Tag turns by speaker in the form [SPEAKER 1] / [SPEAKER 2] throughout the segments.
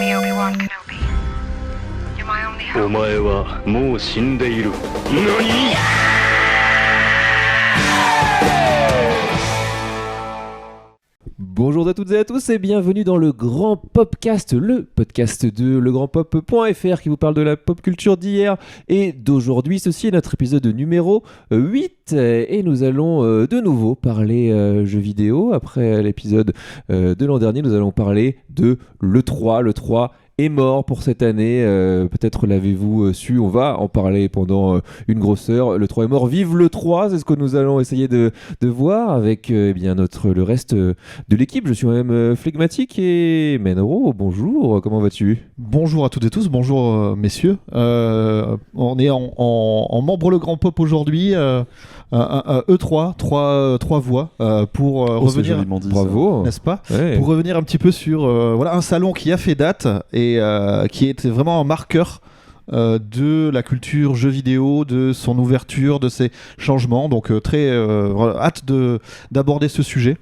[SPEAKER 1] me, Obi-Wan Kenobi. You're my only hope.
[SPEAKER 2] お前はもう死んでいる。何？Bonjour
[SPEAKER 3] à toutes et à tous et bienvenue dans le Grand Popcast, le podcast de legrandpop.fr qui vous parle de la pop culture d'hier et d'aujourd'hui. Ceci est notre épisode numéro 8 et nous allons de nouveau parler jeux vidéo. Après l'épisode de l'an dernier, nous allons parler de l'E3. L'E3 est mort pour cette année, peut-être l'avez-vous su, on va en parler pendant une grosse heure. Le 3 est mort, vive le 3, c'est ce que nous allons essayer de voir avec eh bien le reste de l'équipe. Je suis moi-même flegmatique et Menro, bonjour, comment vas-tu ?
[SPEAKER 4] Bonjour à toutes et tous, bonjour messieurs. On est en membre le Grand Pop aujourd'hui, un E3, trois voix pour revenir,
[SPEAKER 3] bravo,
[SPEAKER 4] n'est-ce pas ?
[SPEAKER 3] Ouais.
[SPEAKER 4] Pour revenir un petit peu sur voilà, un salon qui a fait date et qui est vraiment un marqueur de la culture jeux vidéo, de son ouverture, de ses changements. Donc très hâte d'aborder ce sujet.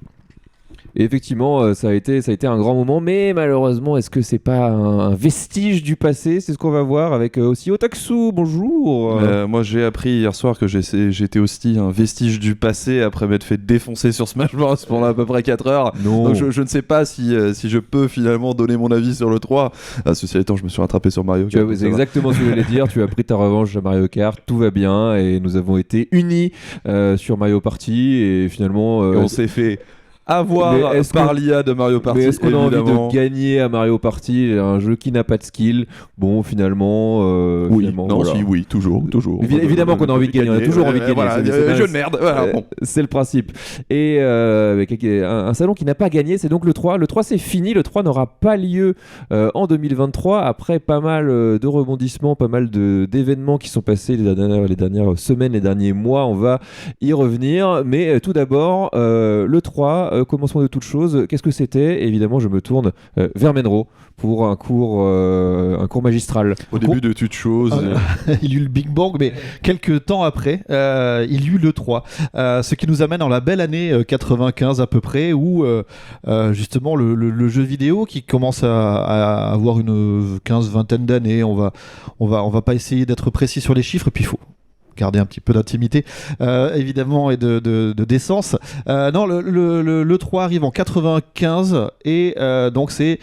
[SPEAKER 3] Et effectivement, ça a été un grand moment, mais malheureusement, est-ce que c'est pas un vestige du passé ? C'est ce qu'on va voir avec aussi Otaksu, bonjour.
[SPEAKER 5] Moi j'ai appris hier soir que j'étais aussi un vestige du passé après m'être fait défoncer sur Smash Bros pendant à peu près 4 heures.
[SPEAKER 3] Non.
[SPEAKER 5] Donc je ne sais pas si je peux finalement donner mon avis sur le 3. Ceci étant, je me suis rattrapé sur Mario Kart.
[SPEAKER 3] C'est exactement ce que je voulais dire, tu as pris ta revanche à Mario Kart, tout va bien et nous avons été unis sur Mario Party et finalement...
[SPEAKER 5] Et on s'est fait avoir par l'IA de Mario Party.
[SPEAKER 3] Mais est-ce qu'on a envie
[SPEAKER 5] évidemment
[SPEAKER 3] de gagner à Mario Party, un jeu qui n'a pas de skill ? Bon, finalement...
[SPEAKER 5] oui,
[SPEAKER 3] finalement,
[SPEAKER 5] non,
[SPEAKER 3] voilà.
[SPEAKER 5] si, oui, toujours.
[SPEAKER 3] Évidemment qu'on a envie de gagner, on a toujours envie de gagner.
[SPEAKER 5] Voilà,
[SPEAKER 3] c'est
[SPEAKER 5] jeu de merde. Voilà, bon.
[SPEAKER 3] C'est le principe. Et avec un salon qui n'a pas gagné, c'est donc le 3. Le 3, c'est fini. Le 3 n'aura pas lieu en 2023, après pas mal de rebondissements, pas mal d'événements qui sont passés les dernières semaines, les derniers mois. On va y revenir. Mais tout d'abord, le 3... commençons de toute chose. Qu'est-ce que c'était ? Évidemment, je me tourne vers Menro pour un cours magistral.
[SPEAKER 5] Au début de toute chose.
[SPEAKER 4] Il y eut le Big Bang, mais quelques temps après, il y eut le 3. Ce qui nous amène dans la belle année 95 à peu près, où justement le jeu vidéo qui commence à avoir une 15-20 d'années, on va pas essayer d'être précis sur les chiffres, puis il faut garder un petit peu d'intimité évidemment et de décence. Non, le 3 arrive en 95 et donc c'est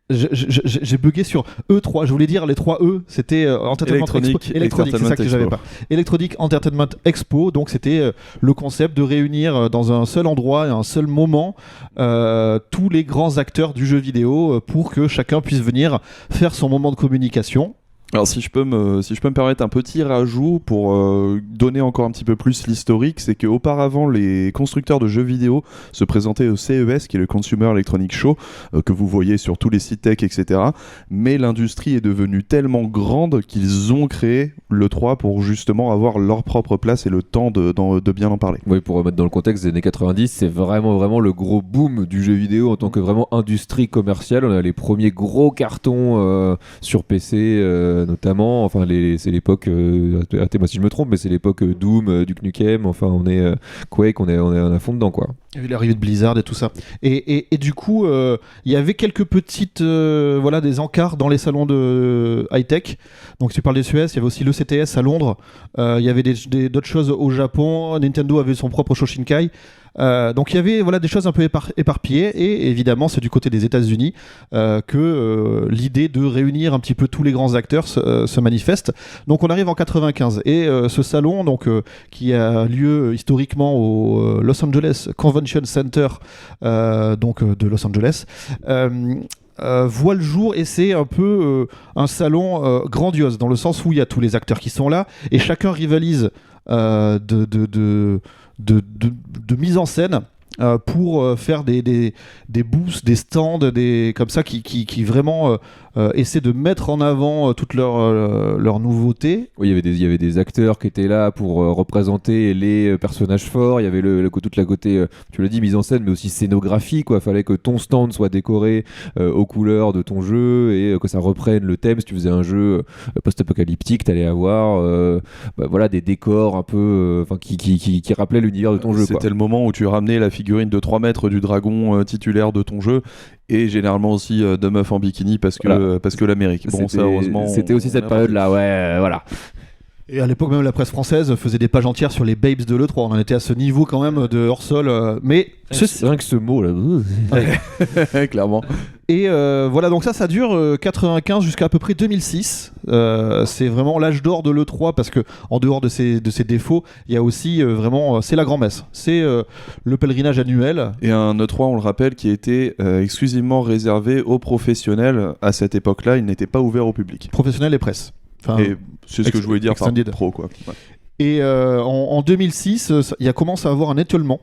[SPEAKER 4] j'ai bugué sur E3, je voulais dire les 3 E, c'était Entertainment Expo. Electronic, c'est ça que j'avais pas. Electronic Entertainment Expo, donc c'était le concept de réunir dans un seul endroit et un seul moment tous les grands acteurs du jeu vidéo pour que chacun puisse venir faire son moment de communication.
[SPEAKER 5] Alors si je peux me permettre un petit rajout pour donner encore un petit peu plus l'historique, c'est qu'auparavant les constructeurs de jeux vidéo se présentaient au CES, qui est le Consumer Electronics Show, que vous voyez sur tous les sites tech, etc. Mais l'industrie est devenue tellement grande qu'ils ont créé le 3 pour justement avoir leur propre place et le temps de bien en parler.
[SPEAKER 3] Oui, pour remettre dans le contexte des années 90, c'est vraiment le gros boom du jeu vidéo en tant que vraiment industrie commerciale. On a les premiers gros cartons sur PC notamment, enfin c'est l'époque, moi si je me trompe, mais c'est l'époque Doom, Duke Nukem, enfin on est Quake, on est à fond dedans quoi.
[SPEAKER 4] Il y a eu l'arrivée de Blizzard et tout ça. Et du coup, il y avait quelques petites, des encarts dans les salons de high-tech. Donc tu parles des Suez, il y avait aussi le CTS à Londres, il y avait d'autres choses au Japon, Nintendo avait son propre Shoshinkai. Donc il y avait des choses un peu éparpillées et évidemment c'est du côté des États-Unis que l'idée de réunir un petit peu tous les grands acteurs se manifeste. Donc on arrive en 95 et ce salon qui a lieu historiquement au Los Angeles Convention Center de Los Angeles voit le jour et c'est un peu un salon grandiose dans le sens où il y a tous les acteurs qui sont là et chacun rivalise de mise en scène pour faire des booths, des stands, comme ça qui vraiment essaient de mettre en avant toutes leurs nouveautés.
[SPEAKER 3] Oui, il y avait des acteurs qui étaient là pour représenter les personnages forts. Il y avait toute la côté, tu l'as dit, mise en scène, mais aussi scénographie, quoi. Fallait que ton stand soit décoré aux couleurs de ton jeu et que ça reprenne le thème. Si tu faisais un jeu post-apocalyptique, t'allais avoir des décors un peu qui rappelaient l'univers de ton jeu.
[SPEAKER 5] C'était le moment où tu ramenais la figure figurine de 3 mètres du dragon titulaire de ton jeu, et généralement aussi de meufs en bikini parce que l'Amérique. Bon, ça, heureusement,
[SPEAKER 3] c'était aussi cette période-là, ouais, voilà.
[SPEAKER 4] Et à l'époque, même la presse française faisait des pages entières sur les babes de l'E3. On en était à ce niveau quand même de hors-sol. Mais
[SPEAKER 3] rien que ce mot là.
[SPEAKER 5] clairement.
[SPEAKER 4] Et voilà, donc ça dure 95 jusqu'à à peu près 2006. C'est vraiment l'âge d'or de l'E3 parce que en dehors de ses défauts, il y a aussi vraiment, c'est la grand-messe. C'est le pèlerinage annuel.
[SPEAKER 5] Et un E3, on le rappelle, qui était exclusivement réservé aux professionnels. À cette époque-là, il n'était pas ouvert au public.
[SPEAKER 4] Professionnel et presse. Enfin,
[SPEAKER 5] et c'est ce que je voulais dire par pro, quoi. Ouais.
[SPEAKER 4] Et en 2006, il commence à avoir un étiolement.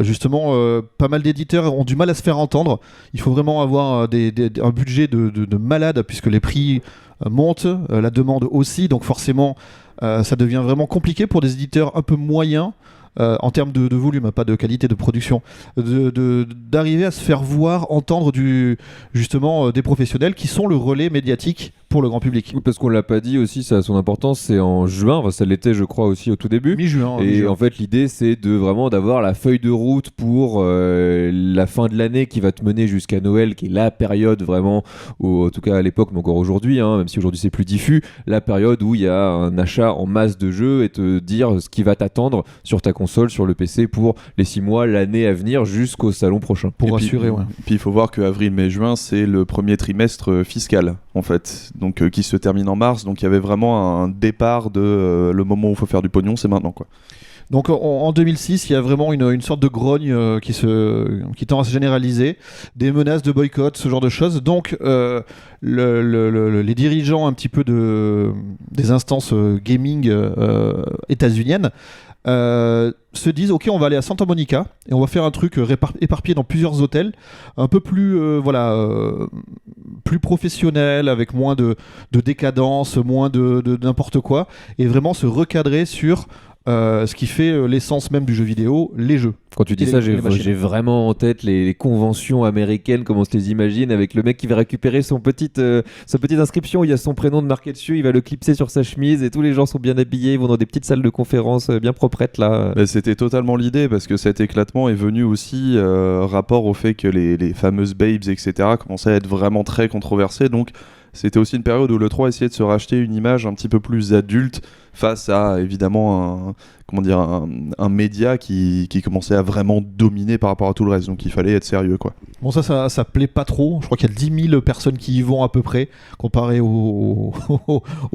[SPEAKER 4] Justement, pas mal d'éditeurs ont du mal à se faire entendre. Il faut vraiment avoir un budget de malade puisque les prix montent, la demande aussi. Donc forcément, ça devient vraiment compliqué pour des éditeurs un peu moyens. En termes de volume, pas de qualité de production, d'arriver à se faire voir, entendre justement des professionnels qui sont le relais médiatique pour le grand public.
[SPEAKER 3] Oui, parce qu'on l'a pas dit aussi, ça a son importance, c'est en juin, enfin, ça l'était je crois aussi au tout début.
[SPEAKER 4] Mi-juin.
[SPEAKER 3] Et en fait l'idée c'est d'avoir la feuille de route pour la fin de l'année qui va te mener jusqu'à Noël, qui est la période vraiment, en tout cas à l'époque, mais encore aujourd'hui, même si aujourd'hui c'est plus diffus, la période où il y a un achat en masse de jeux et te dire ce qui va t'attendre sur ta console, sur le PC pour les 6 mois, l'année à venir jusqu'au salon prochain.
[SPEAKER 4] Pour assurer, ouais.
[SPEAKER 5] Puis il faut voir que avril, mai, juin, c'est le premier trimestre fiscal en fait, donc qui se termine en mars. Donc il y avait vraiment un départ de le moment où il faut faire du pognon, c'est maintenant, quoi.
[SPEAKER 4] Donc en 2006, il y a vraiment une sorte de grogne qui tend à se généraliser, des menaces de boycott, ce genre de choses. Donc les dirigeants un petit peu des instances gaming états-uniennes se disent ok, on va aller à Santa Monica et on va faire un truc éparpillé dans plusieurs hôtels, un peu plus plus professionnel, avec moins de décadence, moins de n'importe quoi, et vraiment se recadrer sur ce qui fait l'essence même du jeu vidéo, les jeux.
[SPEAKER 3] Quand tu dis ça, j'ai vraiment en tête les conventions américaines, comme on se les imagine, avec le mec qui va récupérer sa petite inscription où il y a son prénom de marqué dessus, il va le clipser sur sa chemise et tous les gens sont bien habillés, ils vont dans des petites salles de conférence bien proprettes là.
[SPEAKER 5] C'était totalement l'idée, parce que cet éclatement est venu aussi rapport au fait que les fameuses babes, etc., commençaient à être vraiment très controversées. Donc c'était aussi une période où l'E3 essayait de se racheter une image un petit peu plus adulte face à évidemment un média qui commençait à vraiment dominer par rapport à tout le reste. Donc il fallait être sérieux, quoi.
[SPEAKER 4] Bon, ça plaît pas trop. Je crois qu'il y a 10 000 personnes qui y vont à peu près, comparé au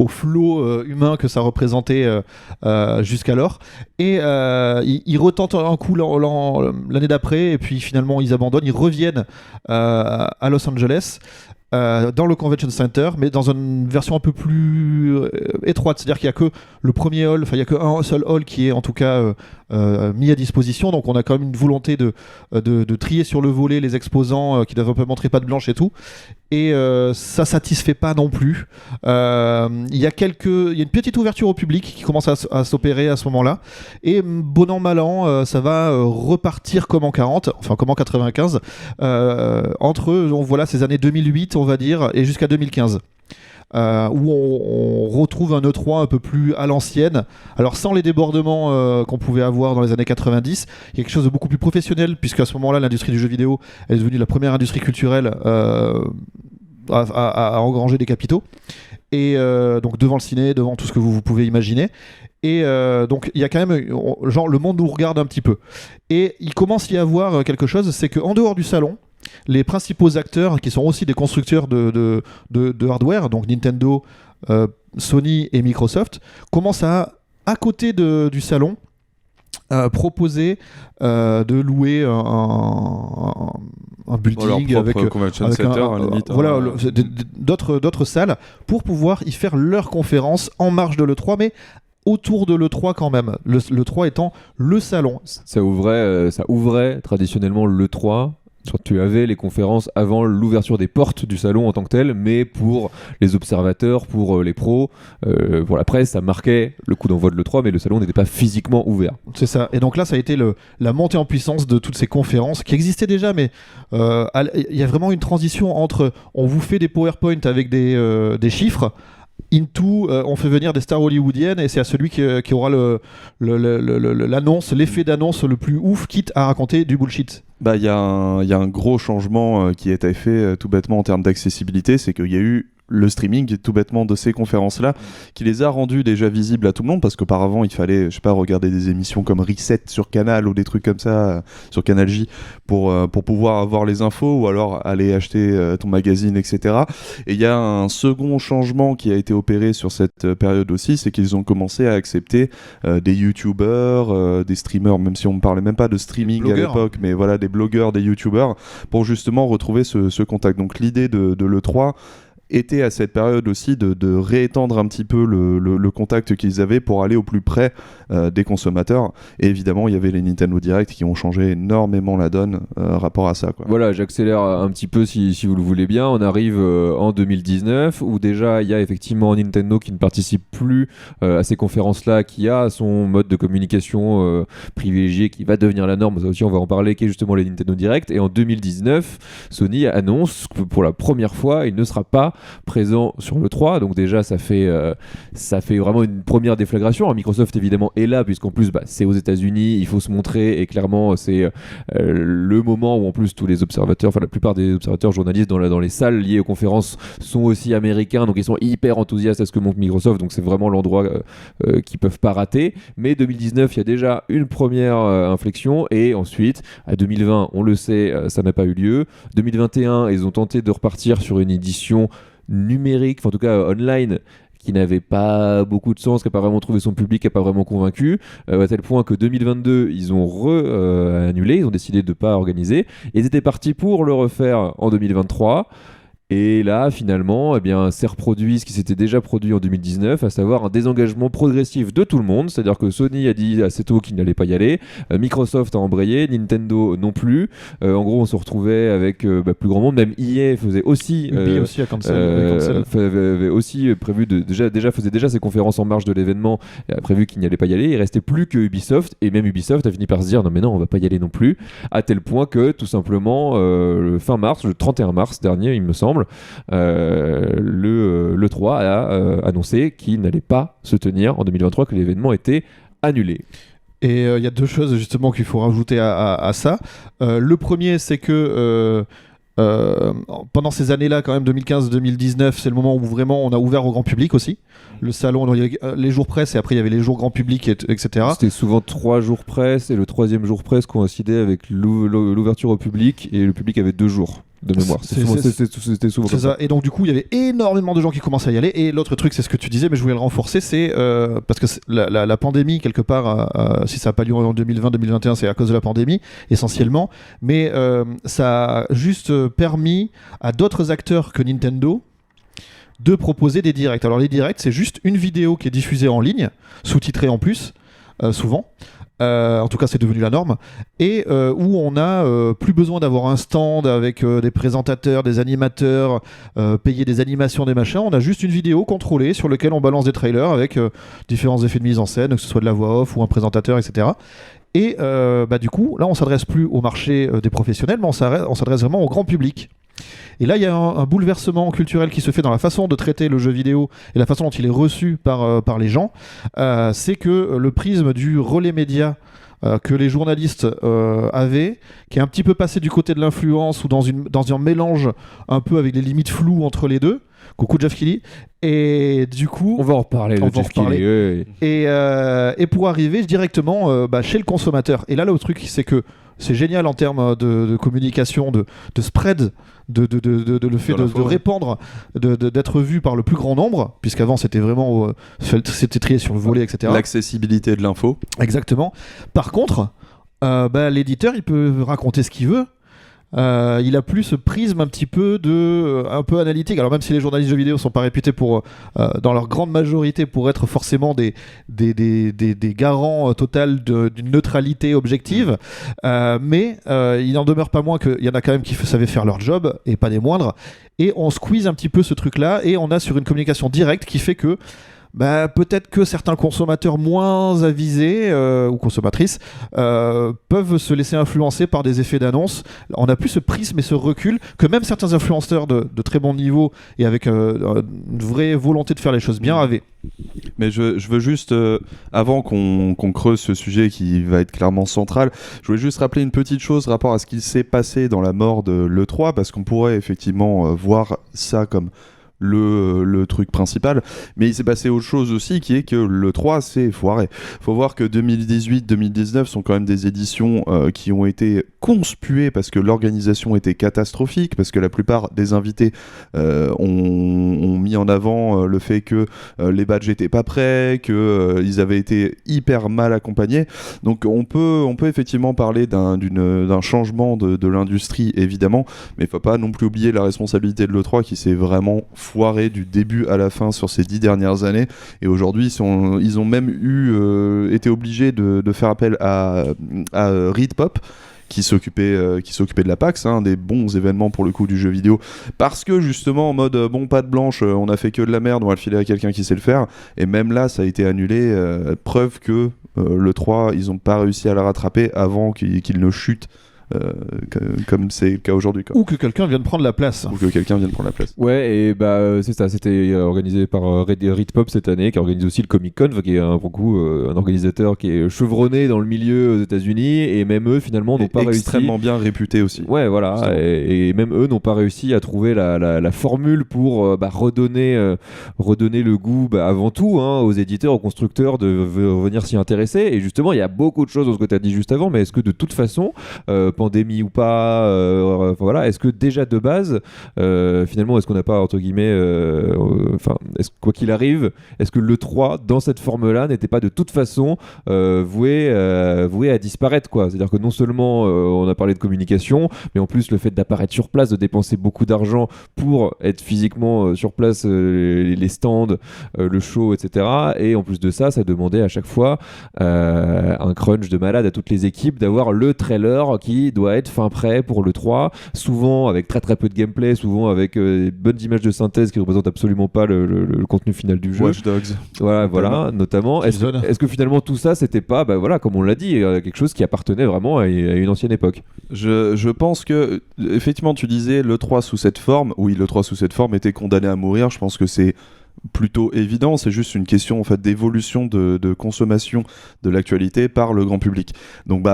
[SPEAKER 4] flot humain que ça représentait jusqu'alors. Et ils retentent un coup l'année d'après, et puis finalement ils abandonnent. Ils reviennent à Los Angeles. Dans le Convention Center, mais dans une version un peu plus étroite, c'est-à-dire qu'il n'y a que le premier hall, enfin il n'y a qu'un seul hall qui est en tout cas mis à disposition, donc on a quand même une volonté de trier sur le volet les exposants qui doivent un peu montrer patte blanche et tout, et ça satisfait pas non plus. Il y a une petite ouverture au public qui commence à s'opérer à ce moment-là, et bon an mal an, ça va repartir comme en 40, enfin comme en 95, entre ces années 2008 on va dire, et jusqu'à 2015. Où on retrouve un E3 un peu plus à l'ancienne, alors sans les débordements qu'on pouvait avoir dans les années 90. Il y a quelque chose de beaucoup plus professionnel, puisqu'à ce moment-là l'industrie du jeu vidéo elle est devenue la première industrie culturelle à engranger des capitaux, et donc devant le ciné, devant tout ce que vous pouvez imaginer. Et donc il y a quand même le monde nous regarde un petit peu, et il commence à y avoir quelque chose, c'est qu'en dehors du salon, les principaux acteurs, qui sont aussi des constructeurs de hardware, donc Nintendo, Sony et Microsoft, commencent à côté du salon, proposer de louer un building avec
[SPEAKER 5] convention center, limite,
[SPEAKER 4] d'autres salles pour pouvoir y faire leur conférence en marge de l'E3, mais autour de l'E3 quand même, l'E3 étant le salon.
[SPEAKER 3] Ça ouvrait traditionnellement l'E3. Tu avais les conférences avant l'ouverture des portes du salon en tant que tel, mais pour les observateurs, pour les pros, pour la presse, ça marquait le coup d'envoi de l'E3, mais le salon n'était pas physiquement ouvert. C'est ça.
[SPEAKER 4] Et donc là, ça a été la montée en puissance de toutes ces conférences qui existaient déjà, mais il y a vraiment une transition entre on vous fait des PowerPoint avec des chiffres, into on fait venir des stars hollywoodiennes et c'est à celui qui aura l'annonce, l'effet d'annonce le plus ouf, quitte à raconter du bullshit.
[SPEAKER 5] Bah, il y a un gros changement qui a été fait tout bêtement en termes d'accessibilité, c'est qu'il y a eu le streaming tout bêtement de ces conférences-là qui les a rendus déjà visibles à tout le monde, parce qu'auparavant il fallait, je sais pas, regarder des émissions comme Reset sur Canal ou des trucs comme ça sur Canal J pour pouvoir avoir les infos, ou alors aller acheter ton magazine, etc. Et il y a un second changement qui a été opéré sur cette période aussi, c'est qu'ils ont commencé à accepter des youtubeurs, des streamers, même si on ne parlait même pas de streaming à l'époque, mais voilà, des blogueurs, des youtubeurs, pour justement retrouver ce contact. Donc l'idée de l'E3 était à cette période aussi de réétendre un petit peu le contact qu'ils avaient pour aller au plus près des consommateurs. Et évidemment, il y avait les Nintendo Direct qui ont changé énormément la donne rapport à ça, quoi.
[SPEAKER 3] Voilà, j'accélère un petit peu si vous le voulez bien. On arrive en 2019 où déjà il y a effectivement Nintendo qui ne participe plus à ces conférences-là, qui a son mode de communication privilégié qui va devenir la norme. Ça aussi, on va en parler, qui est justement les Nintendo Direct. Et en 2019, Sony annonce que pour la première fois, il ne sera pas présent sur l'E3, donc déjà ça fait vraiment une première déflagration. Microsoft évidemment est là, puisqu'en plus c'est aux États-Unis, il faut se montrer, et clairement c'est le moment où en plus tous les observateurs, enfin la plupart des observateurs journalistes dans les salles liées aux conférences sont aussi américains, donc ils sont hyper enthousiastes à ce que montre Microsoft, donc c'est vraiment l'endroit qu'ils peuvent pas rater. Mais 2019, il y a déjà une première inflexion, et ensuite à 2020, on le sait, ça n'a pas eu lieu. 2021, ils ont tenté de repartir sur une édition numérique, enfin en tout cas online, qui n'avait pas beaucoup de sens, qui n'a pas vraiment trouvé son public, qui n'a pas vraiment convaincu, à tel point que 2022, ils ont annulé, ils ont décidé de ne pas organiser, et ils étaient partis pour le refaire en 2023. Et là, finalement, s'est reproduit ce qui s'était déjà produit en 2019, à savoir un désengagement progressif de tout le monde. C'est-à-dire que Sony a dit assez tôt qu'il n'allait pas y aller, Microsoft a embrayé, Nintendo non plus. En gros, on se retrouvait avec plus grand monde. Même EA faisait aussi,
[SPEAKER 4] aussi à cancel,
[SPEAKER 3] avait aussi prévu faisait déjà ses conférences en marge de l'événement, et a prévu qu'il n'y allait pas y aller. Il restait plus que Ubisoft, et même Ubisoft a fini par se dire non, on va pas y aller non plus, à tel point que tout simplement le 31 mars dernier, il me semble, le 3 a annoncé qu'il n'allait pas se tenir en 2023, que l'événement était annulé.
[SPEAKER 4] Et il y a deux choses justement qu'il faut rajouter à ça. Le premier, c'est que pendant ces années-là, quand même 2015-2019, c'est le moment où vraiment on a ouvert au grand public aussi. Le salon, il y avait les jours presse, et après il y avait les jours grand public, etc.
[SPEAKER 3] C'était souvent 3 jours presse, et le 3e jour presse coïncidait avec l'ouverture au public, et le public avait 2 jours de mémoire. C'était souvent
[SPEAKER 4] c'est ça. Et donc du coup il y avait énormément de gens qui commençaient à y aller. Et l'autre truc, c'est ce que tu disais, mais je voulais le renforcer, c'est parce que la pandémie, quelque part, si ça n'a pas lieu en 2020-2021, c'est à cause de la pandémie essentiellement, mais ça a juste permis à d'autres acteurs que Nintendo de proposer des directs. Alors les directs, c'est juste une vidéo qui est diffusée en ligne, sous-titrée en plus, souvent. En tout cas, c'est devenu la norme, et où on n'a plus besoin d'avoir un stand avec des présentateurs, des animateurs, payer des animations, des machins. On a juste une vidéo contrôlée sur laquelle on balance des trailers avec différents effets de mise en scène, que ce soit de la voix off ou un présentateur, etc. Et du coup, là, on s'adresse plus au marché des professionnels, mais on s'adresse vraiment au grand public. Et là, il y a un bouleversement culturel qui se fait dans la façon de traiter le jeu vidéo et la façon dont il est reçu par les gens. C'est que le prisme du relais média que les journalistes avaient, qui est un petit peu passé du côté de l'influence ou dans un mélange un peu avec des limites floues entre les deux. Coucou Jeff Keighley. Et du coup,
[SPEAKER 3] on va en reparler de Jeff Keighley.
[SPEAKER 4] Et pour arriver directement chez le consommateur. Et là, le truc, c'est que c'est génial en termes de communication, de spread, le fait de répandre, d'être vu par le plus grand nombre, puisqu'avant c'était vraiment c'était trié sur le volet, etc.
[SPEAKER 5] L'accessibilité de l'info.
[SPEAKER 4] Exactement. Par contre, l'éditeur, il peut raconter ce qu'il veut. Il a plus ce prisme un petit peu un peu analytique. Alors même si les journalistes de jeux vidéo sont pas réputés pour, dans leur grande majorité, pour être forcément des garants total d'une neutralité objective, mais il n'en demeure pas moins qu'il y en a quand même qui savaient faire leur job, et pas des moindres. Et on squeeze un petit peu ce truc-là, et on a sur une communication directe qui fait que peut-être que certains consommateurs moins avisés ou consommatrices peuvent se laisser influencer par des effets d'annonce. On n'a plus ce prisme et ce recul que même certains influenceurs de très bon niveau et avec une vraie volonté de faire les choses bien avaient.
[SPEAKER 5] Mais je veux juste, avant qu'on creuse ce sujet qui va être clairement central, je voulais juste rappeler une petite chose rapport à ce qui s'est passé dans la mort de l'E3, parce qu'on pourrait effectivement voir ça comme le truc principal, mais il s'est passé autre chose aussi, qui est que l'E3 s'est foiré. Faut voir que 2018-2019 sont quand même des éditions qui ont été conspuées parce que l'organisation était catastrophique, parce que la plupart des invités ont mis en avant le fait que les badges étaient pas prêts, que ils avaient été hyper mal accompagnés. Donc on peut effectivement parler d'un changement de l'industrie, évidemment, mais il faut pas non plus oublier la responsabilité de l'E3 qui s'est vraiment foiré du début à la fin sur ces 10 dernières années, et aujourd'hui ils ont même été obligés de faire appel à ReedPop qui s'occupait de la PAX, des bons événements pour le coup du jeu vidéo, parce que justement en mode pas de blanche, on a fait que de la merde, on va le filer à quelqu'un qui sait le faire, et même là ça a été annulé, preuve que le 3 ils ont pas réussi à la rattraper avant qu'il ne chute. Comme c'est le cas aujourd'hui, quoi.
[SPEAKER 4] Ou que quelqu'un vienne prendre la place.
[SPEAKER 3] Ouais, et c'est ça, c'était organisé par ReedPop cette année, qui organise aussi le Comic Con, qui est pour le coup un organisateur qui est chevronné dans le milieu aux États-Unis, et même eux finalement n'ont pas réussi.
[SPEAKER 5] Extrêmement bien réputé aussi.
[SPEAKER 3] Ouais, voilà, et même eux n'ont pas réussi à trouver la formule pour redonner le goût avant tout aux éditeurs, aux constructeurs de venir s'y intéresser. Et justement, il y a beaucoup de choses dans ce que tu as dit juste avant, mais est-ce que de toute façon, pandémie ou pas, voilà, est-ce que déjà de base, finalement, est-ce qu'on n'a pas, entre guillemets, quoi qu'il arrive, est-ce que l'E3 dans cette forme-là n'était pas de toute façon voué à disparaître, quoi. C'est-à-dire que non seulement on a parlé de communication, mais en plus le fait d'apparaître sur place, de dépenser beaucoup d'argent pour être physiquement sur place, les stands, le show, etc. Et en plus de ça, ça demandait à chaque fois un crunch de malade à toutes les équipes d'avoir le trailer qui doit être fin prêt pour le 3, souvent avec très très peu de gameplay, souvent avec des bonnes images de synthèse qui ne représentent absolument pas le contenu final du jeu.
[SPEAKER 5] Watch Dogs.
[SPEAKER 3] Voilà, notamment. Est-ce que finalement tout ça, c'était pas, comme on l'a dit, quelque chose qui appartenait vraiment à une ancienne époque?
[SPEAKER 5] Je pense que, effectivement, tu disais l'E3 sous cette forme. Oui, l'E3 sous cette forme était condamné à mourir. Je pense que c'est plutôt évident, c'est juste une question en fait d'évolution de consommation de l'actualité par le grand public. Donc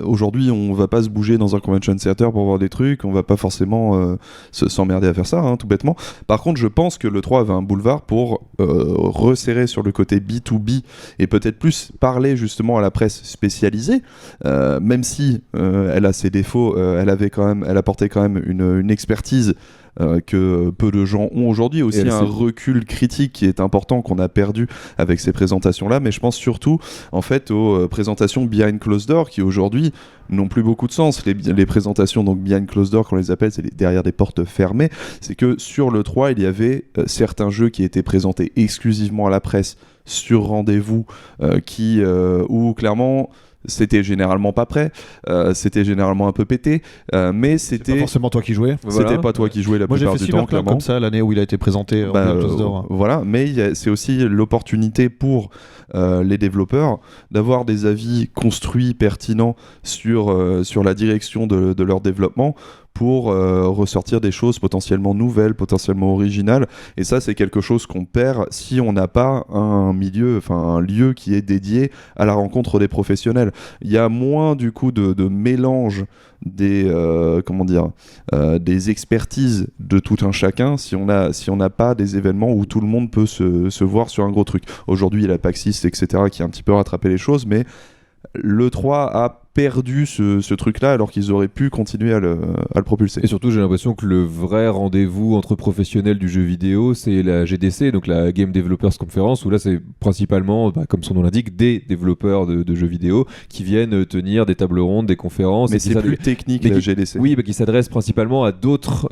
[SPEAKER 5] aujourd'hui on va pas se bouger dans un convention center pour voir des trucs, on va pas forcément s'emmerder à faire ça, tout bêtement. Par contre je pense que l'E3 avait un boulevard pour resserrer sur le côté B2B et peut-être plus parler justement à la presse spécialisée, même si elle a ses défauts, elle apportait quand même une expertise que peu de gens ont aujourd'hui, aussi un recul critique qui est important qu'on a perdu avec ces présentations-là, mais je pense surtout en fait aux présentations behind closed door qui aujourd'hui n'ont plus beaucoup de sens. Les présentations donc behind closed door, qu'on les appelle, c'est derrière des portes fermées. C'est que sur l'E3 il y avait certains jeux qui étaient présentés exclusivement à la presse sur rendez-vous, où clairement c'était généralement pas prêt, c'était généralement un peu pété, mais c'était
[SPEAKER 4] pas forcément toi qui jouais.
[SPEAKER 5] C'était pas toi qui jouais la plupart du temps.
[SPEAKER 4] Moi j'ai fait Cyberpunk comme ça l'année où il a été présenté en Close Door.
[SPEAKER 5] Voilà, mais c'est aussi l'opportunité pour les développeurs d'avoir des avis construits, pertinents sur la direction de leur développement, pour ressortir des choses potentiellement nouvelles, potentiellement originales. Et ça, c'est quelque chose qu'on perd si on n'a pas un lieu qui est dédié à la rencontre des professionnels. Il y a moins du coup de mélange des expertises de tout un chacun si on n'a pas des événements où tout le monde peut se voir sur un gros truc. Aujourd'hui, il y a la PAX East, etc., qui a un petit peu rattrapé les choses, mais l'E3 a perdu ce truc-là alors qu'ils auraient pu continuer à le propulser.
[SPEAKER 3] Et surtout, j'ai l'impression que le vrai rendez-vous entre professionnels du jeu vidéo, c'est la GDC, donc la Game Developers Conference, où là, c'est principalement, comme son nom l'indique, des développeurs de jeux vidéo qui viennent tenir des tables rondes, des conférences.
[SPEAKER 5] Mais c'est plus technique, la GDC.
[SPEAKER 3] Oui, qui s'adresse principalement à d'autres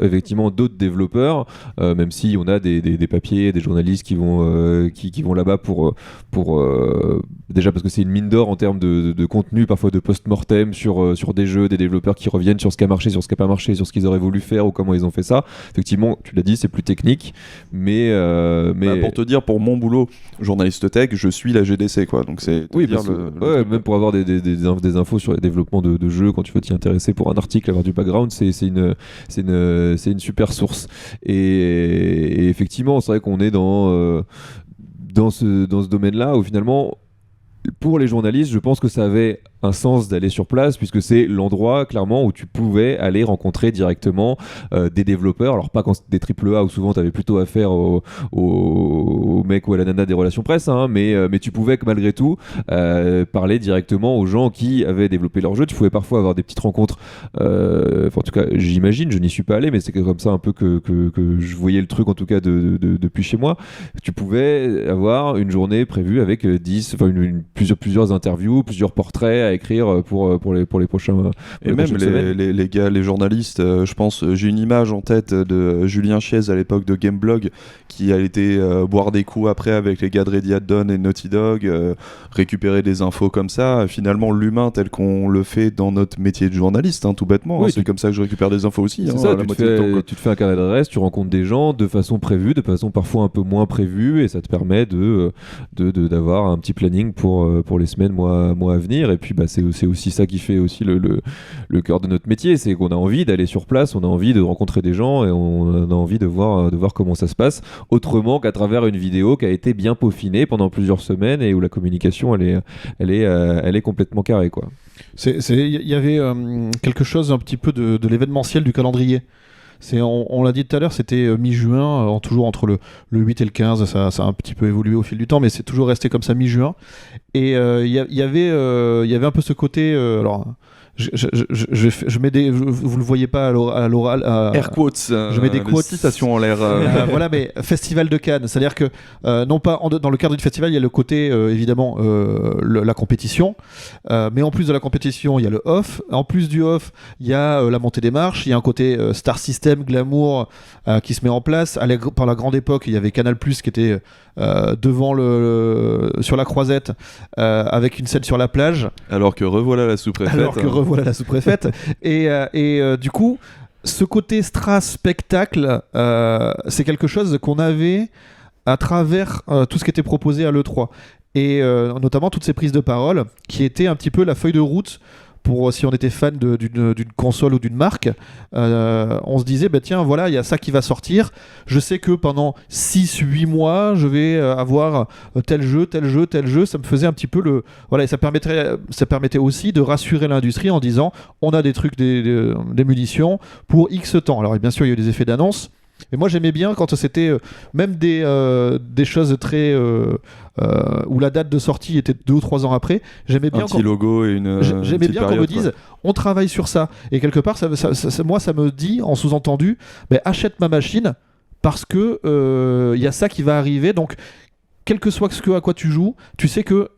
[SPEAKER 3] développeurs, même si on a des papiers, des journalistes qui vont là-bas pour déjà parce que c'est une mine d'or en termes de contenu, parfois de post post-mortem sur des jeux, des développeurs qui reviennent sur ce qui a marché, sur ce qui n'a pas marché, sur ce qu'ils auraient voulu faire ou comment ils ont fait ça. Effectivement, tu l'as dit, c'est plus technique, mais
[SPEAKER 5] pour te dire, pour mon boulot, journaliste tech, je suis la GDC, quoi. Donc c'est
[SPEAKER 3] oui,
[SPEAKER 5] dire
[SPEAKER 3] parce que, même pour avoir des infos sur les développements de jeux, quand tu veux t'y intéresser pour un article, avoir du background, c'est une super source. Et effectivement, c'est vrai qu'on est dans ce domaine-là où finalement, pour les journalistes, je pense que ça avait un sens d'aller sur place, puisque c'est l'endroit clairement où tu pouvais aller rencontrer directement des développeurs. Alors pas quand c'était des AAA où souvent tu avais plutôt affaire au mec ou à la nana des relations presse, hein, mais tu pouvais malgré tout parler directement aux gens qui avaient développé leur jeu. Tu pouvais parfois avoir des petites rencontres, en tout cas j'imagine, je n'y suis pas allé, mais c'est comme ça un peu que je voyais le truc, en tout cas depuis chez moi. Tu pouvais avoir une journée prévue avec plusieurs interviews, plusieurs portraits à écrire pour les prochains.
[SPEAKER 5] Et même les gars, les journalistes, je pense, j'ai une image en tête de Julien Chiez à l'époque de Gameblog qui a été boire des coups après avec les gars de Ready at Dawn et Naughty Dog, récupérer des infos comme ça. Finalement, l'humain tel qu'on le fait dans notre métier de journaliste, hein, tout bêtement,
[SPEAKER 3] oui,
[SPEAKER 5] c'est comme ça que je récupère des infos aussi.
[SPEAKER 3] C'est
[SPEAKER 5] hein,
[SPEAKER 3] ça, tu te fais un carnet d'adresse, tu rencontres des gens de façon prévue, de façon parfois un peu moins prévue, et ça te permet d'avoir un petit planning pour les semaines, mois à venir. Et puis c'est aussi ça qui fait aussi le cœur de notre métier, c'est qu'on a envie d'aller sur place, on a envie de rencontrer des gens et on a envie de voir comment ça se passe, autrement qu'à travers une vidéo qui a été bien peaufinée pendant plusieurs semaines et où la communication elle est complètement carrée, quoi.
[SPEAKER 4] Il y avait quelque chose un petit peu de l'événementiel du calendrier. On l'a dit tout à l'heure, c'était mi-juin, toujours entre le 8 et le 15, ça a un petit peu évolué au fil du temps, mais c'est toujours resté comme ça mi-juin. Et il y avait un peu ce côté... alors, je mets des... Vous le voyez pas à l'oral.
[SPEAKER 5] Air quotes.
[SPEAKER 4] Je mets des quotes.
[SPEAKER 5] Citations en l'air.
[SPEAKER 4] Voilà, mais Festival de Cannes. C'est-à-dire que, non pas dans le cadre du festival, il y a le côté, évidemment, la compétition. Mais en plus de la compétition, il y a le off. En plus du off, il y a la montée des marches. Il y a un côté star system, glamour qui se met en place. Par la grande époque, il y avait Canal+, qui était devant sur la croisette, avec une scène sur la plage.
[SPEAKER 5] Alors que revoilà la sous-préfète. Et du coup, ce côté Strass spectacle, c'est quelque chose qu'on avait à travers tout ce qui était proposé à l'E3. Et notamment toutes ces prises de parole qui étaient un petit peu la feuille de route pour si on était fan d'une console ou d'une marque, on se disait tiens, voilà, il y a ça qui va sortir, je sais que pendant 6-8 mois je vais avoir tel jeu, ça me faisait un petit peu voilà, et ça permettait aussi de rassurer l'industrie en disant on a des trucs, des munitions pour X temps. Alors bien sûr il y a eu des effets d'annonce, mais moi j'aimais bien quand c'était même des choses très où la date de sortie était 2 ou 3 ans après. J'aimais bien un petit logo et
[SPEAKER 4] j'aimais bien qu'on me dise on travaille sur ça, et quelque part moi ça me dit en sous-entendu achète ma machine parce que y a ça qui va arriver, donc quel que soit à quoi tu joues, tu sais que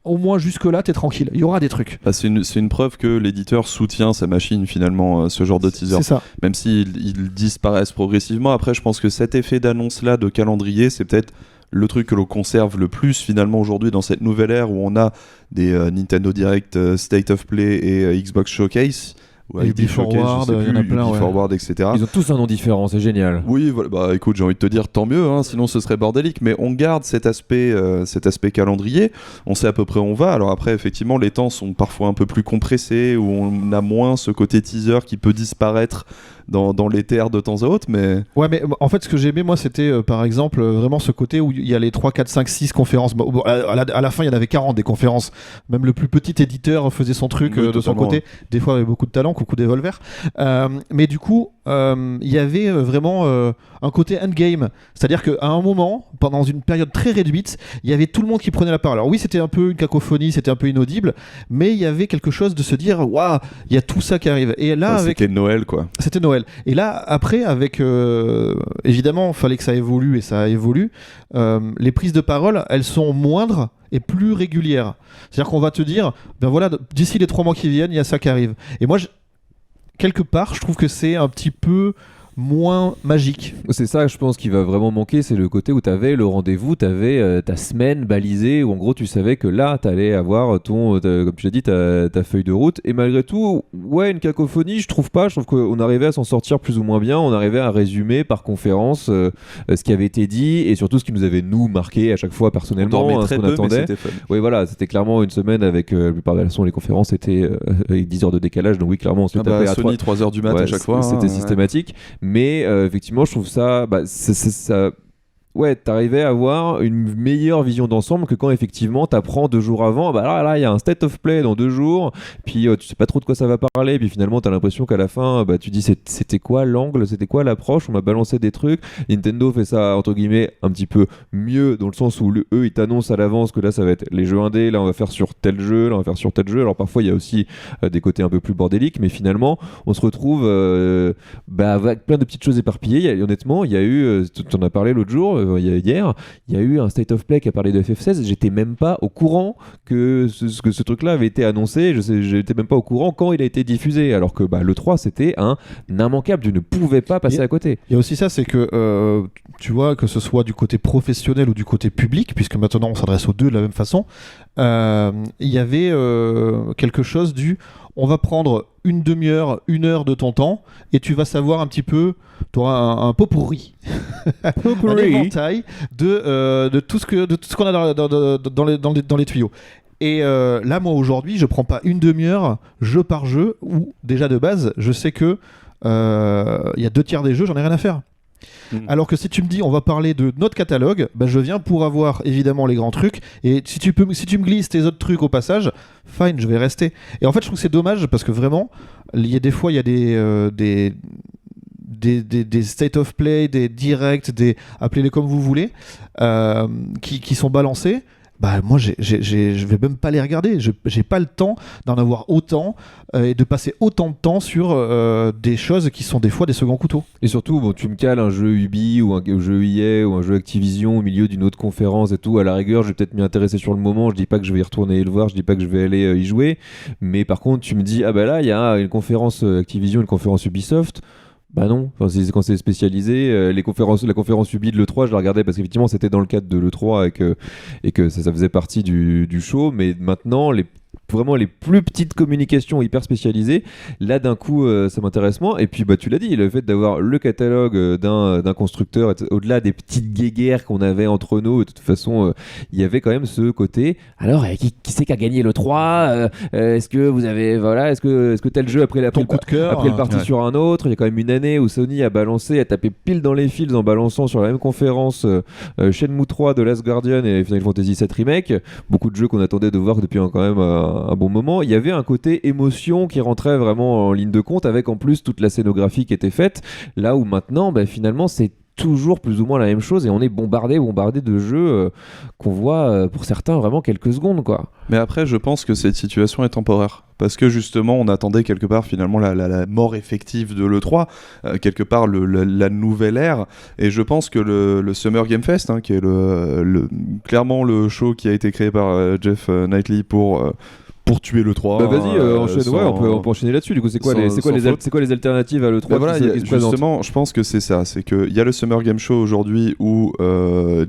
[SPEAKER 4] au moins jusque-là, t'es tranquille. Il y aura des trucs.
[SPEAKER 5] C'est une preuve que l'éditeur soutient sa machine, finalement, ce genre de teaser.
[SPEAKER 4] C'est ça.
[SPEAKER 5] Même s'ils disparaissent progressivement. Après, je pense que cet effet d'annonce-là, de calendrier, c'est peut-être le truc que l'on conserve le plus, finalement, aujourd'hui, dans cette nouvelle ère où on a des Nintendo Direct, State of Play et Xbox Showcase.
[SPEAKER 4] Ouais, Ubi Forward, il y en a plein,
[SPEAKER 5] Ubi Forward, etc.
[SPEAKER 3] Ils ont tous un nom différent, c'est génial.
[SPEAKER 5] Oui, voilà, écoute, j'ai envie de te dire tant mieux, hein, sinon ce serait bordélique, mais on garde cet aspect calendrier, on sait à peu près où on va. Alors après, effectivement, les temps sont parfois un peu plus compressés, où on a moins ce côté teaser qui peut disparaître dans l'éther de temps à autre, mais...
[SPEAKER 4] Ouais, mais en fait, ce que j'aimais, moi, c'était, par exemple, vraiment ce côté où il y a les 3, 4, 5, 6 conférences. À la fin, il y en avait 40 des conférences. Même le plus petit éditeur faisait son truc de son côté. Ouais. Des fois, avec beaucoup de talent, coucou Devolver. Mais du coup, il y avait vraiment un côté endgame. C'est-à-dire qu'à un moment, pendant une période très réduite, il y avait tout le monde qui prenait la parole. Alors oui, c'était un peu une cacophonie, c'était un peu inaudible, mais il y avait quelque chose de se dire, waouh, il y a tout ça qui arrive. Et là,
[SPEAKER 5] c'était Noël, quoi.
[SPEAKER 4] C'était Noël. Et là, après, avec évidemment, il fallait que ça évolue, et ça évolue. Les prises de parole, elles sont moindres et plus régulières. C'est-à-dire qu'on va te dire, ben voilà, d'ici les 3 mois qui viennent, il y a ça qui arrive. Et moi, quelque part, je trouve que c'est un petit peu moins magique.
[SPEAKER 3] C'est ça, je pense, qui va vraiment manquer, c'est le côté où tu avais le rendez-vous, tu avais ta semaine balisée, où en gros tu savais que là, tu allais avoir comme tu l'as dit, ta feuille de route. Et malgré tout, ouais, une cacophonie, je trouve pas. Je trouve qu'on arrivait à s'en sortir plus ou moins bien. On arrivait à résumer par conférence ce qui avait été dit et surtout ce qui nous avait, nous, marqué à chaque fois personnellement,
[SPEAKER 5] très
[SPEAKER 3] ce qu'on
[SPEAKER 5] peu,
[SPEAKER 3] attendait.
[SPEAKER 5] mais c'était fun.
[SPEAKER 3] Oui, voilà, c'était clairement une semaine avec la plupart des leçons, les conférences étaient avec 10 heures de décalage. Donc oui, clairement, on se tapait à
[SPEAKER 5] Sony 3h du mat à chaque fois.
[SPEAKER 3] C'était systématique. Mais effectivement, je trouve ça, ça ouais, t'arrivais à avoir une meilleure vision d'ensemble que quand effectivement t'apprends 2 jours avant, bah là, il y a un state of play dans 2 jours, puis tu sais pas trop de quoi ça va parler, puis finalement t'as l'impression qu'à la fin, tu dis c'était quoi l'angle, c'était quoi l'approche, on m'a balancé des trucs. Nintendo fait ça entre guillemets un petit peu mieux dans le sens où eux ils t'annoncent à l'avance que là ça va être les jeux indés, là on va faire sur tel jeu, là on va faire sur tel jeu. Alors parfois il y a aussi des côtés un peu plus bordéliques, mais finalement on se retrouve avec plein de petites choses éparpillées. Honnêtement, il y a eu, tu en as parlé l'autre jour, hier, il y a eu un State of Play qui a parlé de FF16. J'étais même pas au courant que ce truc-là avait été annoncé. J'étais même pas au courant quand il a été diffusé. Alors que le 3, c'était un immanquable. Tu ne pouvais pas passer à côté.
[SPEAKER 4] Il y a aussi ça, c'est que tu vois, que ce soit du côté professionnel ou du côté public, puisque maintenant on s'adresse aux deux de la même façon, il y avait quelque chose on va prendre une demi-heure, 1 heure de ton temps et tu vas savoir un petit peu, tu auras un pot pourri, un éventail de tout ce qu'on a dans les tuyaux. Et là, moi aujourd'hui, je prends pas une demi-heure jeu par jeu où déjà de base, je sais que il y a 2/3 des jeux, j'en ai rien à faire. Alors que si tu me dis on va parler de notre catalogue, je viens pour avoir évidemment les grands trucs, et si tu me glisses tes autres trucs au passage, fine, je vais rester. Et en fait je trouve que c'est dommage parce que vraiment il y a des state of play, des directs, appelez-les comme vous voulez, qui sont balancés. Moi je vais même pas les regarder, j'ai pas le temps d'en avoir autant et de passer autant de temps sur des choses qui sont des fois des seconds couteaux.
[SPEAKER 3] Et surtout, tu me cales un jeu Ubi ou un jeu EA ou un jeu Activision au milieu d'une autre conférence et tout, à la rigueur je vais peut-être m'y intéresser sur le moment, je dis pas que je vais y retourner et le voir, je dis pas que je vais aller y jouer, mais par contre tu me dis là il y a une conférence Activision, une conférence Ubisoft. Non, quand c'est spécialisé, la conférence Ubi de l'E3, je la regardais parce qu'effectivement c'était dans le cadre de l'E3 et que ça faisait partie du show, mais maintenant vraiment les plus petites communications hyper spécialisées, là d'un coup ça m'intéresse moins. Et puis tu l'as dit, le fait d'avoir le catalogue d'un constructeur, au-delà des petites guéguerres qu'on avait entre nous, de toute façon il y avait quand même ce côté, alors qui c'est qui a gagné le 3, est-ce que vous avez est-ce que tel jeu après
[SPEAKER 4] coup de cœur,
[SPEAKER 3] après le parti sur un autre. Il y a quand même une année où Sony a tapé pile dans les fils en balançant sur la même conférence Shenmue 3 de Last Guardian et Final Fantasy VII Remake, beaucoup de jeux qu'on attendait de voir depuis quand même un bon moment. Il y avait un côté émotion qui rentrait vraiment en ligne de compte, avec en plus toute la scénographie qui était faite, là où maintenant finalement c'est toujours plus ou moins la même chose et on est bombardé de jeux qu'on voit pour certains vraiment quelques secondes quoi.
[SPEAKER 5] Mais après je pense que cette situation est temporaire parce que justement on attendait quelque part finalement la mort effective de l'E3, quelque part la nouvelle ère, et je pense que le Summer Game Fest qui est clairement le show qui a été créé par Jeff Knightley pour tuer le 3.
[SPEAKER 3] Vas-y, enchaîne. On peut enchaîner là-dessus. Du coup, c'est quoi les alternatives à le 3
[SPEAKER 5] justement, je pense que c'est ça. C'est qu'il y a le Summer Game Show aujourd'hui où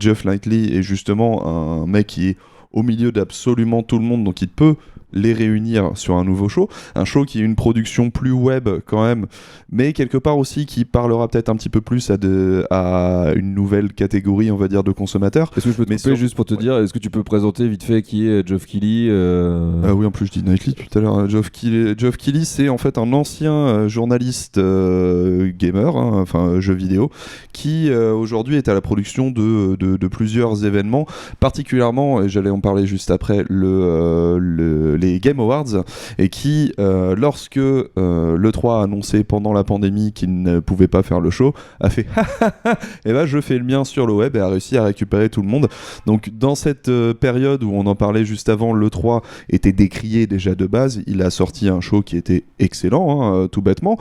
[SPEAKER 5] Jeff Knightley est justement un mec qui est au milieu d'absolument tout le monde, donc il peut les réunir sur un nouveau show. Un show qui est une production plus web quand même, mais quelque part aussi qui parlera peut-être un petit peu plus à une nouvelle catégorie, on va dire, de consommateurs.
[SPEAKER 3] Est-ce que je peux te couper juste pour te dire, est-ce que tu peux présenter vite fait qui est Geoff Keighley
[SPEAKER 5] Oui, en plus je dis Knightley tout à l'heure. Geoff Keighley, c'est en fait un ancien journaliste gamer, jeu vidéo, qui aujourd'hui est à la production de plusieurs événements, particulièrement, et j'allais en parler juste après, les Game Awards, et qui, lorsque l'E3 a annoncé pendant la pandémie qu'il ne pouvait pas faire le show, a fait et je fais le mien sur le web, et a réussi à récupérer tout le monde. Donc dans cette période où on en parlait juste avant, l'E3 était décrié déjà de base, il a sorti un show qui était excellent, tout bêtement,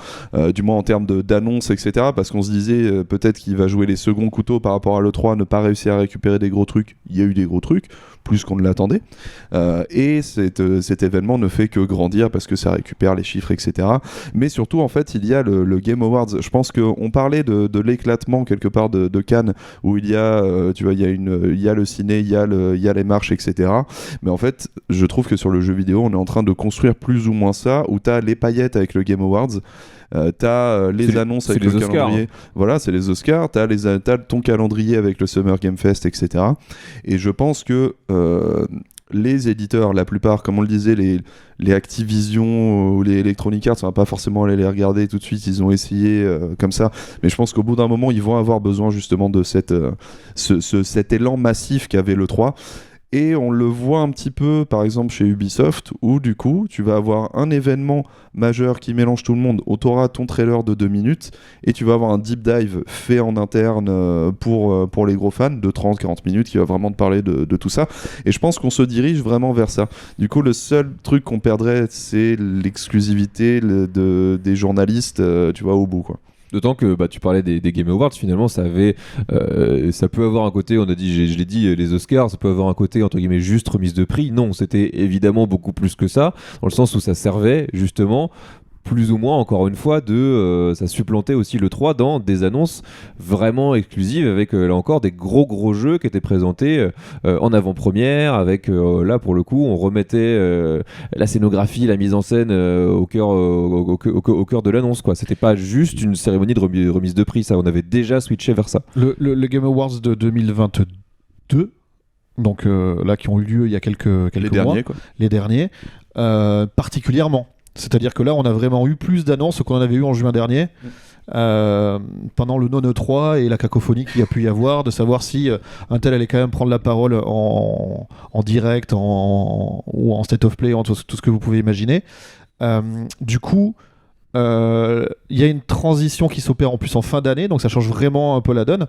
[SPEAKER 5] du moins en termes d'annonces, etc., parce qu'on se disait peut-être qu'il va jouer les seconds couteaux par rapport à l'E3, ne pas réussir à récupérer des gros trucs. Il y a eu des gros trucs, plus qu'on ne l'attendait, et cette cet événement ne fait que grandir parce que ça récupère les chiffres, etc. Mais surtout, en fait, il y a le Game Awards. Je pense qu'on parlait de l'éclatement quelque part de Cannes, où il y a, tu vois, il y a le ciné, il y a les marches, etc. Mais en fait, je trouve que sur le jeu vidéo, on est en train de construire plus ou moins ça, où t'as les paillettes avec le Game Awards. T'as les annonces avec le calendrier. Voilà, c'est les Oscars. T'as ton calendrier avec le Summer Game Fest, etc. Et je pense que les éditeurs, la plupart, comme on le disait, les Activision ou les Electronic Arts, on va pas forcément aller les regarder tout de suite, ils ont essayé comme ça, mais je pense qu'au bout d'un moment, ils vont avoir besoin justement de cet élan massif qu'avait le 3. Et on le voit un petit peu, par exemple, chez Ubisoft, où du coup, tu vas avoir un événement majeur qui mélange tout le monde, où tu auras ton trailer de 2 minutes, et tu vas avoir un deep dive fait en interne pour les gros fans, de 30-40 minutes, qui va vraiment te parler de tout ça. Et je pense qu'on se dirige vraiment vers ça. Du coup, le seul truc qu'on perdrait, c'est l'exclusivité des journalistes, tu vois, au bout, quoi.
[SPEAKER 3] D'autant que tu parlais des Game Awards, finalement ça peut avoir un côté, on a dit, je l'ai dit, les Oscars, ça peut avoir un côté entre guillemets juste remise de prix. Non, c'était évidemment beaucoup plus que ça, dans le sens où ça servait justement plus ou moins, encore une fois, ça supplantait aussi le 3 dans des annonces vraiment exclusives avec, là encore, des gros jeux qui étaient présentés en avant-première, avec, là, pour le coup, on remettait la scénographie, la mise en scène au cœur de l'annonce, quoi. C'était pas juste une cérémonie de remise de prix, ça, on avait déjà switché vers ça.
[SPEAKER 4] Le Game Awards de 2022, donc là, qui ont eu lieu il y a quelques mois, les derniers, particulièrement. C'est-à-dire que là, on a vraiment eu plus d'annonces qu'on en avait eu en juin dernier, pendant le non-E3 et la cacophonie qu'il y a pu y avoir, de savoir si un tel allait quand même prendre la parole en direct ou en state of play, en tout ce que vous pouvez imaginer. Du coup, il y a une transition qui s'opère en plus en fin d'année, donc ça change vraiment un peu la donne.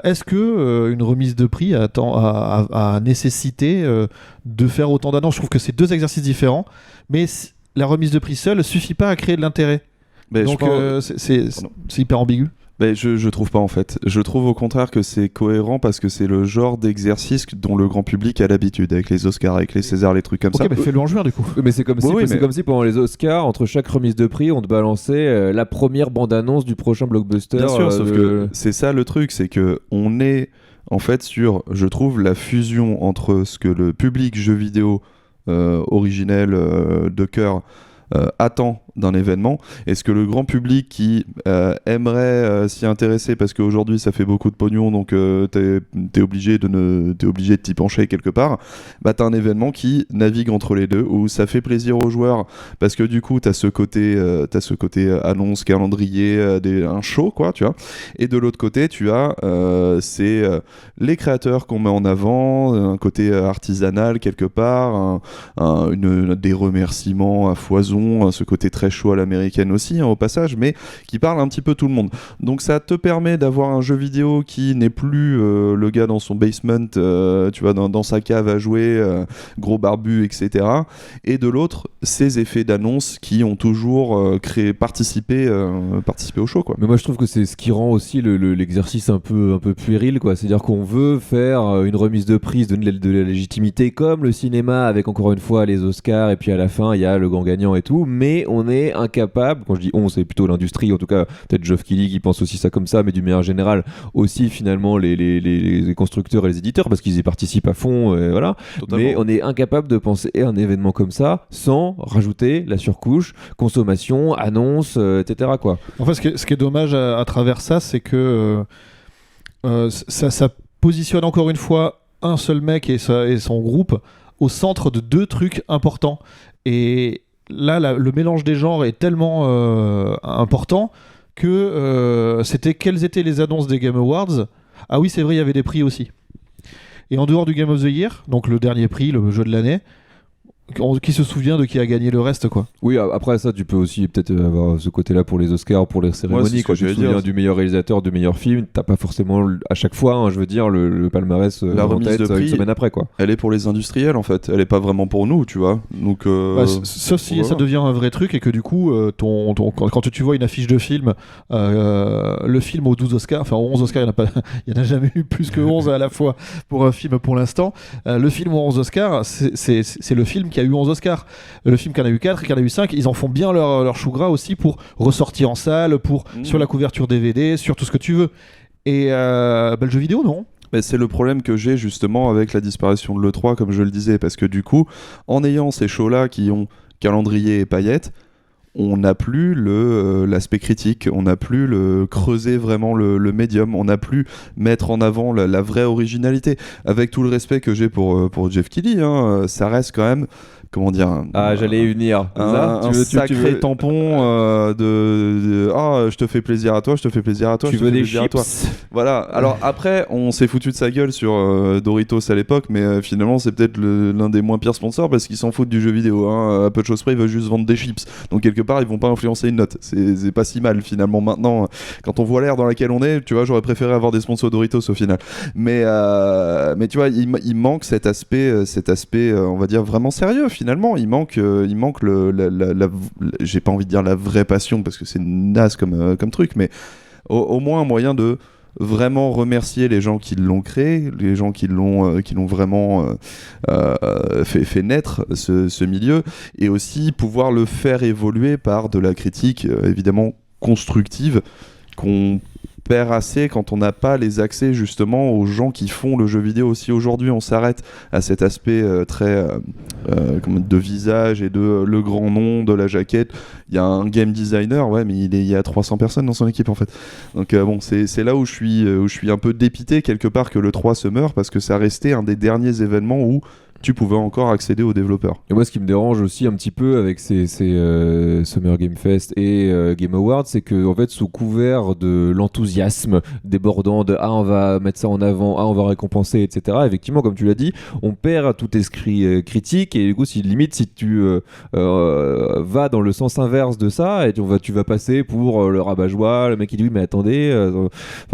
[SPEAKER 4] Est-ce que une remise de prix a nécessité de faire autant d'annonces ? Je trouve que c'est deux exercices différents, mais la remise de prix seule suffit pas à créer de l'intérêt. Donc c'est hyper ambigu.
[SPEAKER 5] Je trouve pas, en fait. Je trouve au contraire que c'est cohérent parce que c'est le genre d'exercice dont le grand public a l'habitude, avec les Oscars, avec les Césars, les trucs comme ça.
[SPEAKER 4] Ok, fais-le en juin du coup.
[SPEAKER 3] Mais c'est comme si pendant les Oscars, entre chaque remise de prix, on te balançait la première bande-annonce du prochain blockbuster.
[SPEAKER 5] Bien sûr, sauf que c'est ça le truc, c'est que on est en fait sur, je trouve, la fusion entre ce que le public jeu vidéo originel de cœur attend d'un événement, et ce que le grand public qui aimerait s'y intéresser parce qu'aujourd'hui ça fait beaucoup de pognon, donc t'es obligé de t'y pencher quelque part, t'as un événement qui navigue entre les deux, où ça fait plaisir aux joueurs parce que du coup t'as ce côté annonce, calendrier, un show, quoi, tu vois, et de l'autre côté tu as les créateurs qu'on met en avant, un côté artisanal quelque part, des remerciements à foison, ce côté très chaud à l'américaine aussi, au passage, mais qui parle un petit peu tout le monde. Donc ça te permet d'avoir un jeu vidéo qui n'est plus le gars dans son basement, tu vois, dans sa cave à jouer, gros barbu, etc. Et de l'autre, ces effets d'annonce qui ont toujours participé au show, quoi.
[SPEAKER 3] Mais moi je trouve que c'est ce qui rend aussi l'exercice un peu puéril, quoi. C'est-à-dire qu'on veut faire une remise de prix, donner de la légitimité comme le cinéma, avec encore une fois les Oscars, et puis à la fin il y a le grand gagnant et tout, mais on est incapable, quand je dis on, c'est plutôt l'industrie, en tout cas peut-être Geoff Keighley qui pense aussi ça comme ça, mais d'une manière générale aussi finalement les constructeurs et les éditeurs, parce qu'ils y participent à fond, voilà. Totalement. Mais on est incapable de penser à un événement comme ça sans rajouter la surcouche consommation, annonce, etc., quoi.
[SPEAKER 4] En fait, ce qui est dommage à travers ça, c'est que ça positionne encore une fois un seul mec et son groupe au centre de deux trucs importants. Et là, le mélange des genres est tellement important que c'était quelles étaient les annonces des Game Awards. Ah oui, c'est vrai, il y avait des prix aussi. Et en dehors du Game of the Year, donc le dernier prix, le jeu de l'année, qui se souvient de qui a gagné le reste, quoi.
[SPEAKER 3] Oui, après ça, tu peux aussi peut-être avoir ce côté-là pour les Oscars, pour les cérémonies. Quand tu te souviens du meilleur réalisateur, du meilleur film, t'as pas forcément à chaque fois, je veux dire, le palmarès
[SPEAKER 5] la remise
[SPEAKER 3] en tête
[SPEAKER 5] de prix,
[SPEAKER 3] une semaine après, quoi.
[SPEAKER 5] Elle est pour les industriels, en fait. Elle est pas vraiment pour nous, tu vois. Donc,
[SPEAKER 4] sauf si ça devient un vrai truc et que du coup, quand tu vois une affiche de film, le film aux 12 Oscars, enfin aux 11 Oscars, il n'y en a jamais eu plus que 11 à la fois pour un film pour l'instant. Le film aux 11 Oscars, c'est le film qui a eu 11 Oscars. Le film qui en a eu 4 et qui en a eu 5, ils en font bien leur chou gras aussi pour ressortir en salle, sur la couverture DVD, sur tout ce que tu veux. Et le jeu vidéo, non.
[SPEAKER 5] Mais c'est le problème que j'ai justement avec la disparition de l'E3, comme je le disais, parce que du coup, en ayant ces shows-là qui ont calendrier et paillettes, on n'a plus l'aspect critique, on n'a plus creuser vraiment le médium, on n'a plus mettre en avant la vraie originalité. Avec tout le respect que j'ai pour Jeff Keighley, ça reste quand même, comment dire,
[SPEAKER 3] j'allais y venir.
[SPEAKER 5] Un sacré tampon je te fais plaisir à toi, je te fais plaisir à toi,
[SPEAKER 3] tu
[SPEAKER 5] je te
[SPEAKER 3] veux
[SPEAKER 5] fais
[SPEAKER 3] des
[SPEAKER 5] plaisir
[SPEAKER 3] chips.
[SPEAKER 5] à toi. Voilà. Alors après, on s'est foutu de sa gueule sur Doritos à l'époque, mais finalement c'est peut-être l'un des moins pires sponsors parce qu'ils s'en foutent du jeu vidéo. À peu de choses près, ils veulent juste vendre des chips. Donc quelque part, ils vont pas influencer une note. C'est pas si mal finalement. Maintenant, quand on voit l'ère dans laquelle on est, tu vois, j'aurais préféré avoir des sponsors Doritos au final. Mais tu vois, il manque cet aspect, on va dire vraiment sérieux finalement. Il manque j'ai pas envie de dire la vraie passion parce que c'est naze comme truc, mais au moins un moyen de vraiment remercier les gens qui l'ont créé, les gens qui l'ont vraiment fait naître ce milieu, et aussi pouvoir le faire évoluer par de la critique évidemment constructive qu'on perd assez quand on n'a pas les accès justement aux gens qui font le jeu vidéo. Aussi aujourd'hui on s'arrête à cet aspect très de visage et de le grand nom de la jaquette. Il y a un game designer, ouais, mais il y a 300 personnes dans son équipe en fait. Donc bon, c'est là où je suis un peu dépité quelque part que le 3 se meurt, parce que ça restait un des derniers événements où tu pouvais encore accéder aux développeurs.
[SPEAKER 3] Et moi, ce qui me dérange aussi un petit peu avec ces Summer Game Fest et Game Awards, c'est que en fait, sous couvert de l'enthousiasme débordant de on va mettre ça en avant, on va récompenser, etc. Effectivement, comme tu l'as dit, on perd tout esprit critique, et du coup, si tu vas dans le sens inverse de ça, et tu vas passer pour le rabat-joie, le mec qui dit oui, mais attendez,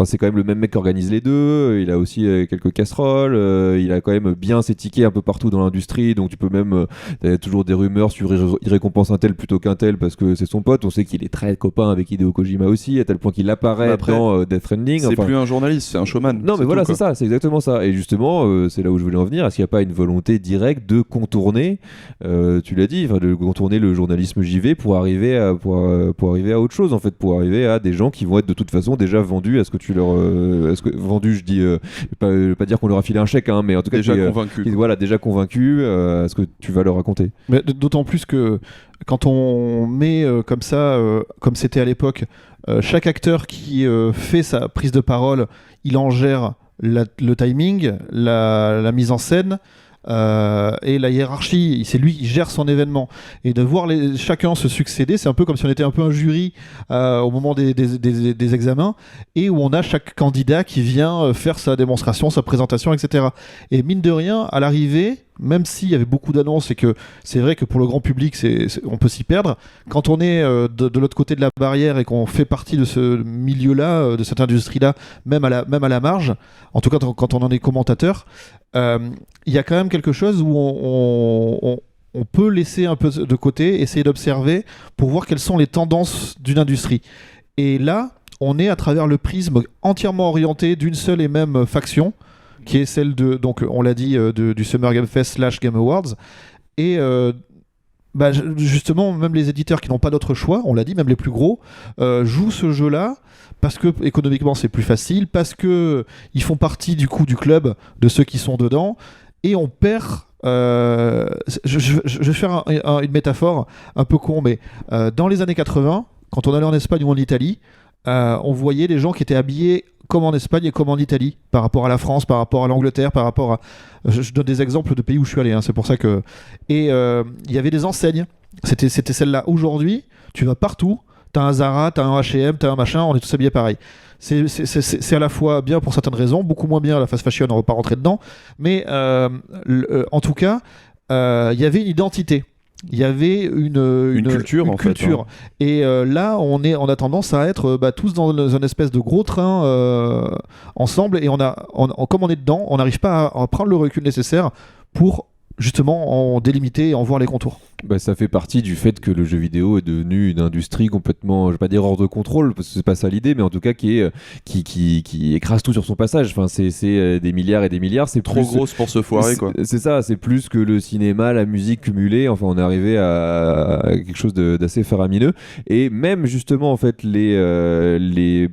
[SPEAKER 3] c'est quand même le même mec qui organise les deux, il a aussi quelques casseroles, il a quand même bien ses tickets un peu partout dans l'industrie, donc tu peux même il y a toujours des rumeurs sur il récompense un tel plutôt qu'un tel parce que c'est son pote. On sait qu'il est très copain avec Hideo Kojima aussi, à tel point qu'il apparaît dans Death Stranding.
[SPEAKER 5] C'est plus un journaliste, c'est un showman.
[SPEAKER 3] Non mais voilà, c'est ça, c'est exactement ça. Et justement, c'est là où je voulais en venir. Est-ce qu'il n'y a pas une volonté directe de contourner, tu l'as dit, de contourner le journalisme JV pour arriver à autre chose en fait, pour arriver à des gens qui vont être de toute façon déjà vendus à ce que tu leur vendu, je dis pas dire qu'on leur a filé un chèque, mais en tout cas
[SPEAKER 5] déjà convaincu.
[SPEAKER 3] Voilà, déjà convaincu à ce que tu vas leur raconter.
[SPEAKER 4] Mais d'autant plus que quand on met comme ça, comme c'était à l'époque, chaque acteur qui fait sa prise de parole, il en gère le timing, la mise en scène et la hiérarchie. C'est lui qui gère son événement. Et de voir chacun se succéder, c'est un peu comme si on était un peu un jury au moment des examens, et où on a chaque candidat qui vient faire sa démonstration, sa présentation, etc. Et mine de rien, à l'arrivée, même s'il y avait beaucoup d'annonces et que c'est vrai que pour le grand public on peut s'y perdre, quand on est de l'autre côté de la barrière et qu'on fait partie de ce milieu-là, de cette industrie-là, même à la marge, en tout cas quand on en est commentateur, il y a quand même quelque chose où on peut laisser un peu de côté, essayer d'observer pour voir quelles sont les tendances d'une industrie. Et là, on est à travers le prisme entièrement orienté d'une seule et même faction, qui est celle donc on l'a dit, du Summer Game Fest / Game Awards. Et justement, même les éditeurs qui n'ont pas d'autre choix, on l'a dit, même les plus gros, jouent ce jeu-là parce que économiquement c'est plus facile, parce que ils font partie du coup du club de ceux qui sont dedans, et on perd. Je vais faire une métaphore un peu con, mais dans les années 80, quand on allait en Espagne ou en Italie, on voyait les gens qui étaient habillés comme en Espagne et comme en Italie, par rapport à la France, par rapport à l'Angleterre, par rapport à... Je donne des exemples de pays où je suis allé, c'est pour ça que... Et il y avait des enseignes, c'était celle-là. Aujourd'hui, tu vas partout, t'as un Zara, t'as un H&M, t'as un machin, on est tous habillés pareil. C'est à la fois bien pour certaines raisons, beaucoup moins bien la fast fashion, on ne va pas rentrer dedans, mais en tout cas, il y avait une identité. Il y avait une
[SPEAKER 5] culture, en fait.
[SPEAKER 4] Et là, on a tendance à être tous dans une espèce de gros train ensemble, et comme on est dedans, on n'arrive pas à prendre le recul nécessaire pour justement en délimiter et en voir les contours.
[SPEAKER 3] Bah, ça fait partie du fait que le jeu vidéo est devenu une industrie complètement, je vais pas dire hors de contrôle, parce que c'est pas ça l'idée, mais en tout cas qui écrase tout sur son passage. Enfin, c'est des milliards et des milliards. C'est
[SPEAKER 5] Trop
[SPEAKER 3] plus,
[SPEAKER 5] grosse pour se foirer, quoi.
[SPEAKER 3] C'est ça, c'est plus que le cinéma, la musique cumulée. Enfin, on est arrivé à quelque chose d'assez faramineux. Et même justement, en fait,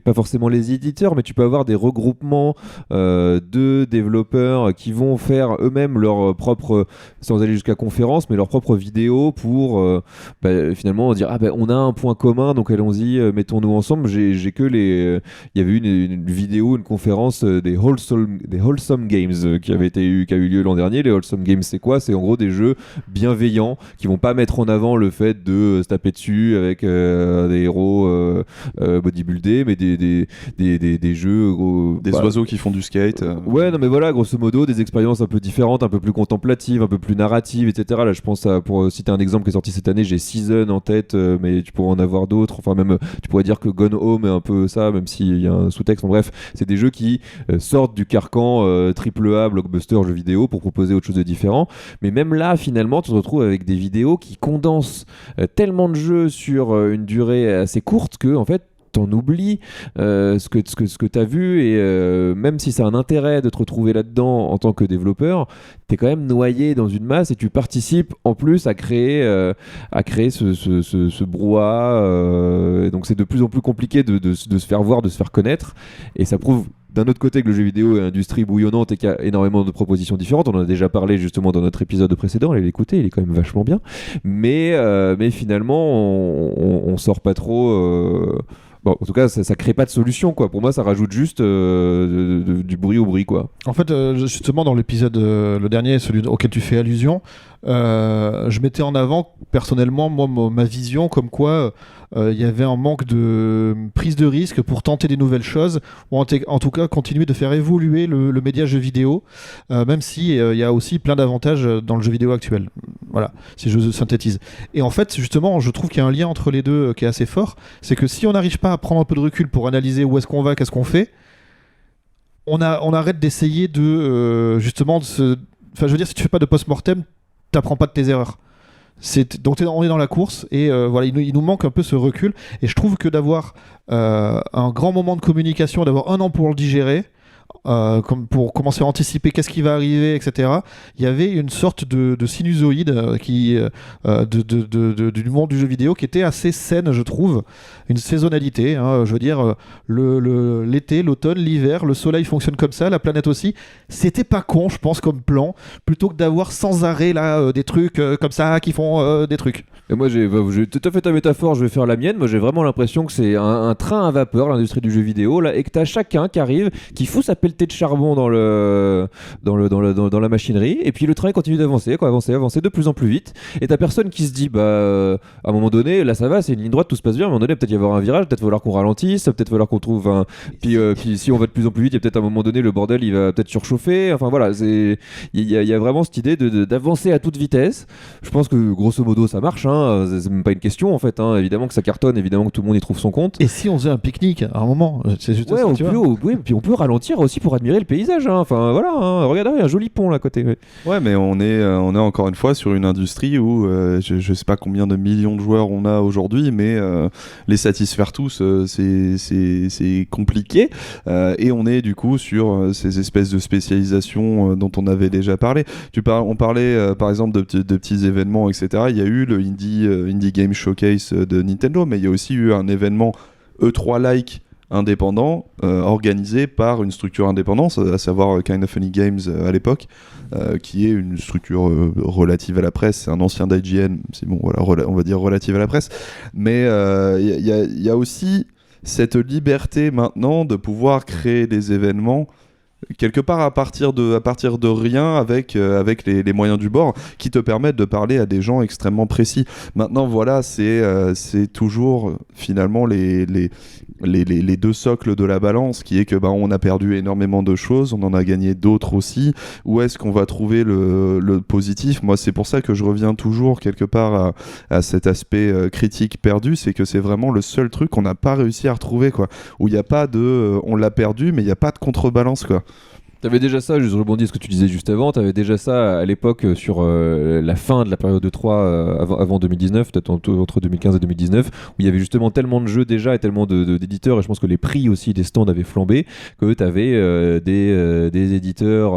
[SPEAKER 3] pas forcément les éditeurs, mais tu peux avoir des regroupements de développeurs qui vont faire eux-mêmes leur propre, sans aller jusqu'à conférence, mais leur propre vidéo pour finalement dire on a un point commun, donc allons-y, mettons-nous ensemble. J'ai que il y avait une vidéo, une conférence des Wholesome Games qui a eu lieu l'an dernier. Les Wholesome Games, c'est quoi? C'est en gros des jeux bienveillants qui vont pas mettre en avant le fait de se taper dessus avec des héros bodybuildés, mais des jeux
[SPEAKER 5] des oiseaux qui font du skate.
[SPEAKER 3] Ouais, non mais voilà, grosso modo des expériences un peu différentes, un peu plus contemplatives, un peu plus narratives, etc. Là je pense pour citer un exemple qui est sorti cette année, j'ai Season en tête, mais tu pourrais en avoir d'autres. Enfin même tu pourrais dire que Gone Home est un peu ça, même s'il y a un sous-texte. En bref, c'est des jeux qui sortent du carcan AAA, blockbuster, jeux vidéo pour proposer autre chose de différent. Mais même là, finalement, tu te retrouves avec des vidéos qui condensent tellement de jeux sur une durée assez courte que en fait t'en oublies ce que t'as vu, et même si ça a un intérêt de te retrouver là-dedans en tant que développeur, t'es quand même noyé dans une masse et tu participes en plus à créer ce brouhaha, donc c'est de plus en plus compliqué de se faire voir, de se faire connaître, et ça prouve d'un autre côté que le jeu vidéo est une industrie bouillonnante et qu'il y a énormément de propositions différentes. On en a déjà parlé justement dans notre épisode précédent, allez l'écouter, il est quand même vachement bien, mais finalement on sort pas trop. Bon, en tout cas, ça crée pas de solution, quoi. Pour moi, ça rajoute juste du bruit au bruit, quoi.
[SPEAKER 4] En fait, justement, dans l'épisode, le dernier, celui auquel tu fais allusion, je mettais en avant, personnellement, moi, ma vision, comme quoi il y avait un manque de prise de risque pour tenter des nouvelles choses, ou en tout cas continuer de faire évoluer le média jeu vidéo, même si il y a aussi plein d'avantages dans le jeu vidéo actuel. Voilà, si je synthétise. Et en fait, justement, je trouve qu'il y a un lien entre les deux qui est assez fort. C'est que si on n'arrive pas à prendre un peu de recul pour analyser où est-ce qu'on va, qu'est-ce qu'on fait, on arrête d'essayer de justement enfin, je veux dire, si tu fais pas de post-mortem, t'apprends pas de tes erreurs. Donc on est dans la course, et voilà, il nous manque un peu ce recul, et je trouve que d'avoir un grand moment de communication, d'avoir un an pour le digérer, comme pour commencer à anticiper qu'est-ce qui va arriver, etc. Il y avait une sorte de sinusoïde du monde du jeu vidéo qui était assez saine, je trouve. Une saisonnalité, hein, je veux dire, l'été, l'automne, l'hiver, le soleil fonctionne comme ça, la planète aussi. C'était pas con, je pense, comme plan, plutôt que d'avoir sans arrêt là des trucs comme ça qui font des trucs.
[SPEAKER 3] Et moi, j'ai tout à fait ta métaphore, je vais faire la mienne. Moi, j'ai vraiment l'impression que c'est un train à vapeur, l'industrie du jeu vidéo, là, et que t'as chacun qui arrive, qui fout sa pelletée de charbon dans la machinerie, et puis le train continue d'avancer, avancer de plus en plus vite, et t'as personne qui se dit, à un moment donné, là ça va, c'est une ligne droite, tout se passe bien, à un moment donné, peut-être y avoir un virage, peut-être falloir qu'on ralentisse, peut-être falloir qu'on trouve puis si on va de plus en plus vite, il y a peut-être à un moment donné, le bordel, il va peut-être surchauffer, enfin voilà, il y a vraiment cette idée d'avancer à toute vitesse. Je pense que, grosso modo, ça marche, hein, c'est même pas une question, en fait, hein. Évidemment que ça cartonne, évidemment que tout le monde y trouve son compte.
[SPEAKER 4] Et si on faisait un pique-nique à un moment, c'est juste
[SPEAKER 3] ouais,
[SPEAKER 4] ça, tu vois.
[SPEAKER 3] Puis on peut ralentir aussi pour admirer le paysage, hein. Enfin voilà, hein. Regardez, il y a un joli pont là à côté.
[SPEAKER 5] Ouais, mais on est encore une fois sur une industrie où je sais pas combien de millions de joueurs on a aujourd'hui, mais les satisfaire tous, c'est compliqué, et on est du coup sur ces espèces de spécialisations dont on avait déjà parlé. On parlait par exemple de petits événements, etc. Il y a eu le Indie Game Showcase de Nintendo, mais il y a aussi eu un événement E3-like indépendant, organisé par une structure indépendante, à savoir Kind of Funny Games à l'époque, qui est une structure relative à la presse. C'est un ancien d'IGN, c'est bon, voilà, on va dire relative à la presse, mais il y a aussi cette liberté maintenant de pouvoir créer des événements quelque part à partir de rien, avec les moyens du bord, qui te permettent de parler à des gens extrêmement précis. Maintenant, voilà, c'est toujours finalement les deux socles de la balance, qui est que on a perdu énormément de choses, on en a gagné d'autres aussi. Où est-ce qu'on va trouver le positif ? Moi, c'est pour ça que je reviens toujours quelque part à cet aspect critique perdu, c'est que c'est vraiment le seul truc qu'on n'a pas réussi à retrouver, quoi. Où il n'y a pas on l'a perdu, mais il n'y a pas de contrebalance, quoi.
[SPEAKER 3] T'avais déjà ça, je rebondis à ce que tu disais juste avant, t'avais déjà ça à l'époque sur la fin de la période de 3 avant 2019, peut-être entre 2015 et 2019, où il y avait justement tellement de jeux déjà et tellement d'éditeurs, et je pense que les prix aussi des stands avaient flambé, que t'avais des éditeurs,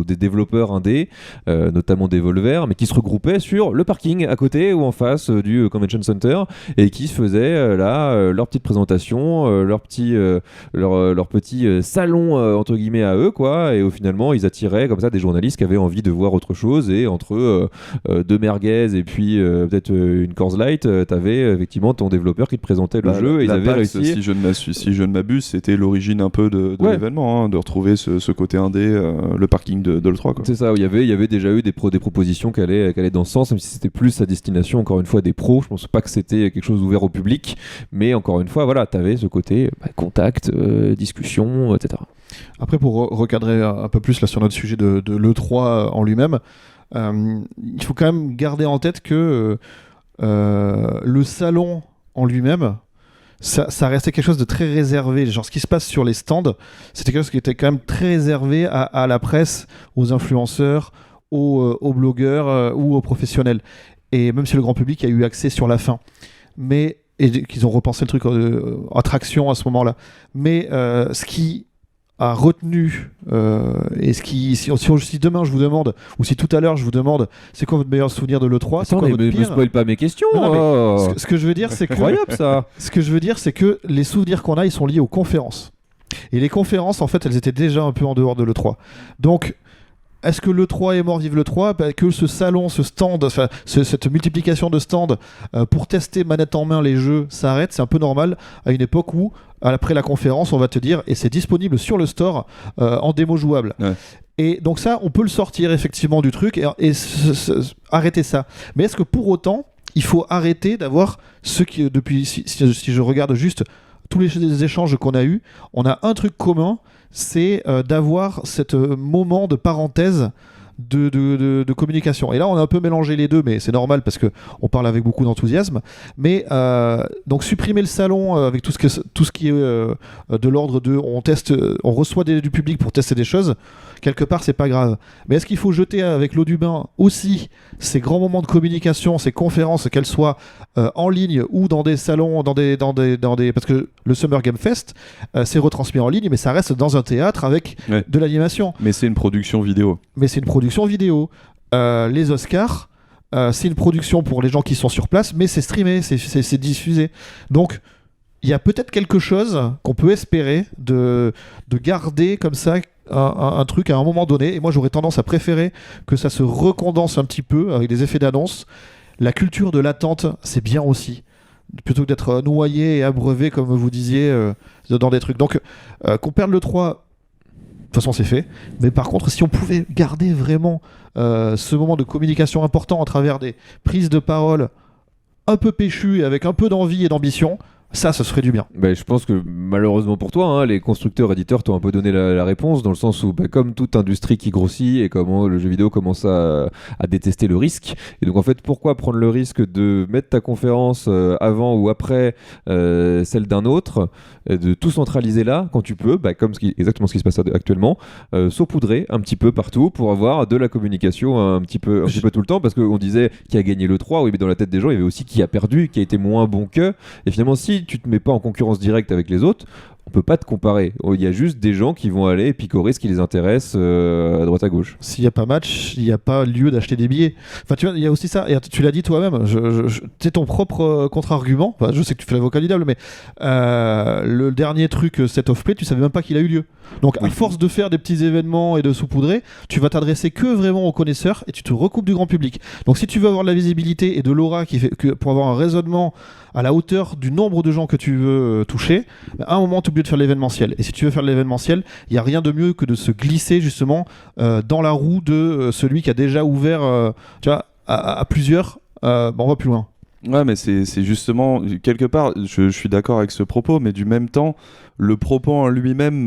[SPEAKER 3] des développeurs indés, notamment Devolver, mais qui se regroupaient sur le parking à côté ou en face du Convention Center, et qui se faisaient leur petite présentation, leur petit salon entre guillemets à eux, quoi. Et finalement ils attiraient comme ça des journalistes qui avaient envie de voir autre chose, et entre deux merguez et puis peut-être une Coors Light, t'avais effectivement ton développeur qui te présentait le jeu, et ils avaient
[SPEAKER 5] PAX,
[SPEAKER 3] réussi.
[SPEAKER 5] si je ne m'abuse, c'était l'origine un peu de l'événement, hein, de retrouver ce côté indé, le parking de l'E3, quoi.
[SPEAKER 3] C'est ça, où il y avait déjà eu des propositions qui allaient dans ce sens, même si c'était plus à destination encore une fois des pros. Je pense pas que c'était quelque chose ouvert au public, mais encore une fois voilà, t'avais ce côté contact, discussion, etc.
[SPEAKER 4] Après, pour recadrer un peu plus là sur notre sujet de l'E3 en lui-même, il faut quand même garder en tête que le salon en lui-même, ça restait quelque chose de très réservé. Genre, ce qui se passe sur les stands, c'était quelque chose qui était quand même très réservé à la presse, aux influenceurs, aux blogueurs ou aux professionnels. Et même si le grand public a eu accès sur la fin. Et qu'ils ont repensé le truc attraction à ce moment-là. Mais ce qui a retenu, et si demain je vous demande, ou si tout à l'heure je vous demande, c'est quoi votre meilleur souvenir de l'E3, c'est quoi votre
[SPEAKER 3] Ne
[SPEAKER 4] pire.
[SPEAKER 3] spoil pas mes questions.
[SPEAKER 4] Non, ce que je veux dire, c'est que
[SPEAKER 3] Incroyable ça.
[SPEAKER 4] ce que je veux dire, c'est que les souvenirs qu'on a, ils sont liés aux conférences. Et les conférences, en fait, elles étaient déjà un peu en dehors de l'E3. Donc, est-ce que l'E3 est mort, vive l'E3 ? Que ce salon, ce stand, cette multiplication de stands pour tester manette en main les jeux s'arrête, c'est un peu normal à une époque où, après la conférence, on va te dire, et c'est disponible sur le store en démo jouable. Ouais. Et donc ça, on peut le sortir effectivement du truc et arrêter ça. Mais est-ce que pour autant, il faut arrêter d'avoir ce qui, depuis, si je regarde juste tous les échanges qu'on a eus, on a un truc commun, c'est d'avoir ce moment de parenthèse de communication. Et là, on a un peu mélangé les deux, mais c'est normal parce qu'on parle avec beaucoup d'enthousiasme. Mais donc supprimer le salon avec tout ce qui est de l'ordre de on reçoit du public pour tester des choses, quelque part, c'est pas grave. Mais est-ce qu'il faut jeter avec l'eau du bain aussi ces grands moments de communication, ces conférences, qu'elles soient en ligne ou dans des salons, dans des parce que le Summer Game Fest, c'est retransmis en ligne, mais ça reste dans un théâtre avec de l'animation.
[SPEAKER 5] Mais c'est une production vidéo.
[SPEAKER 4] Les Oscars, c'est une production pour les gens qui sont sur place, mais c'est streamé, c'est diffusé. Donc, il y a peut-être quelque chose qu'on peut espérer de garder comme ça un truc à un moment donné. Et moi, j'aurais tendance à préférer que ça se recondense un petit peu avec des effets d'annonce. La culture de l'attente, c'est bien aussi. Plutôt que d'être noyé et abreuvé, comme vous disiez, dans des trucs. Donc, qu'on perde le 3... De toute façon, c'est fait. Mais par contre, si on pouvait garder vraiment ce moment de communication important à travers des prises de parole un peu péchues et avec un peu d'envie et d'ambition, ça se ferait du bien.
[SPEAKER 3] Je pense que malheureusement pour toi, les constructeurs, éditeurs t'ont un peu donné la réponse, dans le sens où comme toute industrie qui grossit et comment le jeu vidéo commence à détester le risque. Et donc en fait, pourquoi prendre le risque de mettre ta conférence avant ou après celle d'un autre, de tout centraliser là quand tu peux, exactement ce qui se passe actuellement, saupoudrer un petit peu partout pour avoir de la communication un petit peu tout le temps, parce qu'on disait qui a gagné le 3, oui, mais dans la tête des gens il y avait aussi qui a perdu, qui a été moins bon que, et finalement si tu te mets pas en concurrence directe avec les autres, on peut pas te comparer. Il y a juste des gens qui vont aller picorer ce qui les intéresse à droite à gauche.
[SPEAKER 4] S'il n'y a pas match, il n'y a pas lieu d'acheter des billets. Enfin, tu vois, il y a aussi ça. Et tu l'as dit toi-même. C'est ton propre contre-argument. Enfin, je sais que tu fais l'avocat du diable, mais le dernier truc, Set of Play, tu savais même pas qu'il a eu lieu. Donc, à force de faire des petits événements et de saupoudrer, tu vas t'adresser que vraiment aux connaisseurs et tu te recoupes du grand public. Donc, si tu veux avoir de la visibilité et de l'aura pour avoir un raisonnement à la hauteur du nombre de gens que tu veux toucher, à un moment, tu es obligé de faire l'événementiel. Et si tu veux faire l'événementiel, il n'y a rien de mieux que de se glisser justement dans la roue de celui qui a déjà ouvert tu vois, à plusieurs. On va plus loin.
[SPEAKER 5] Ouais, mais c'est justement, quelque part, je suis d'accord avec ce propos, mais du même temps, le propos en lui-même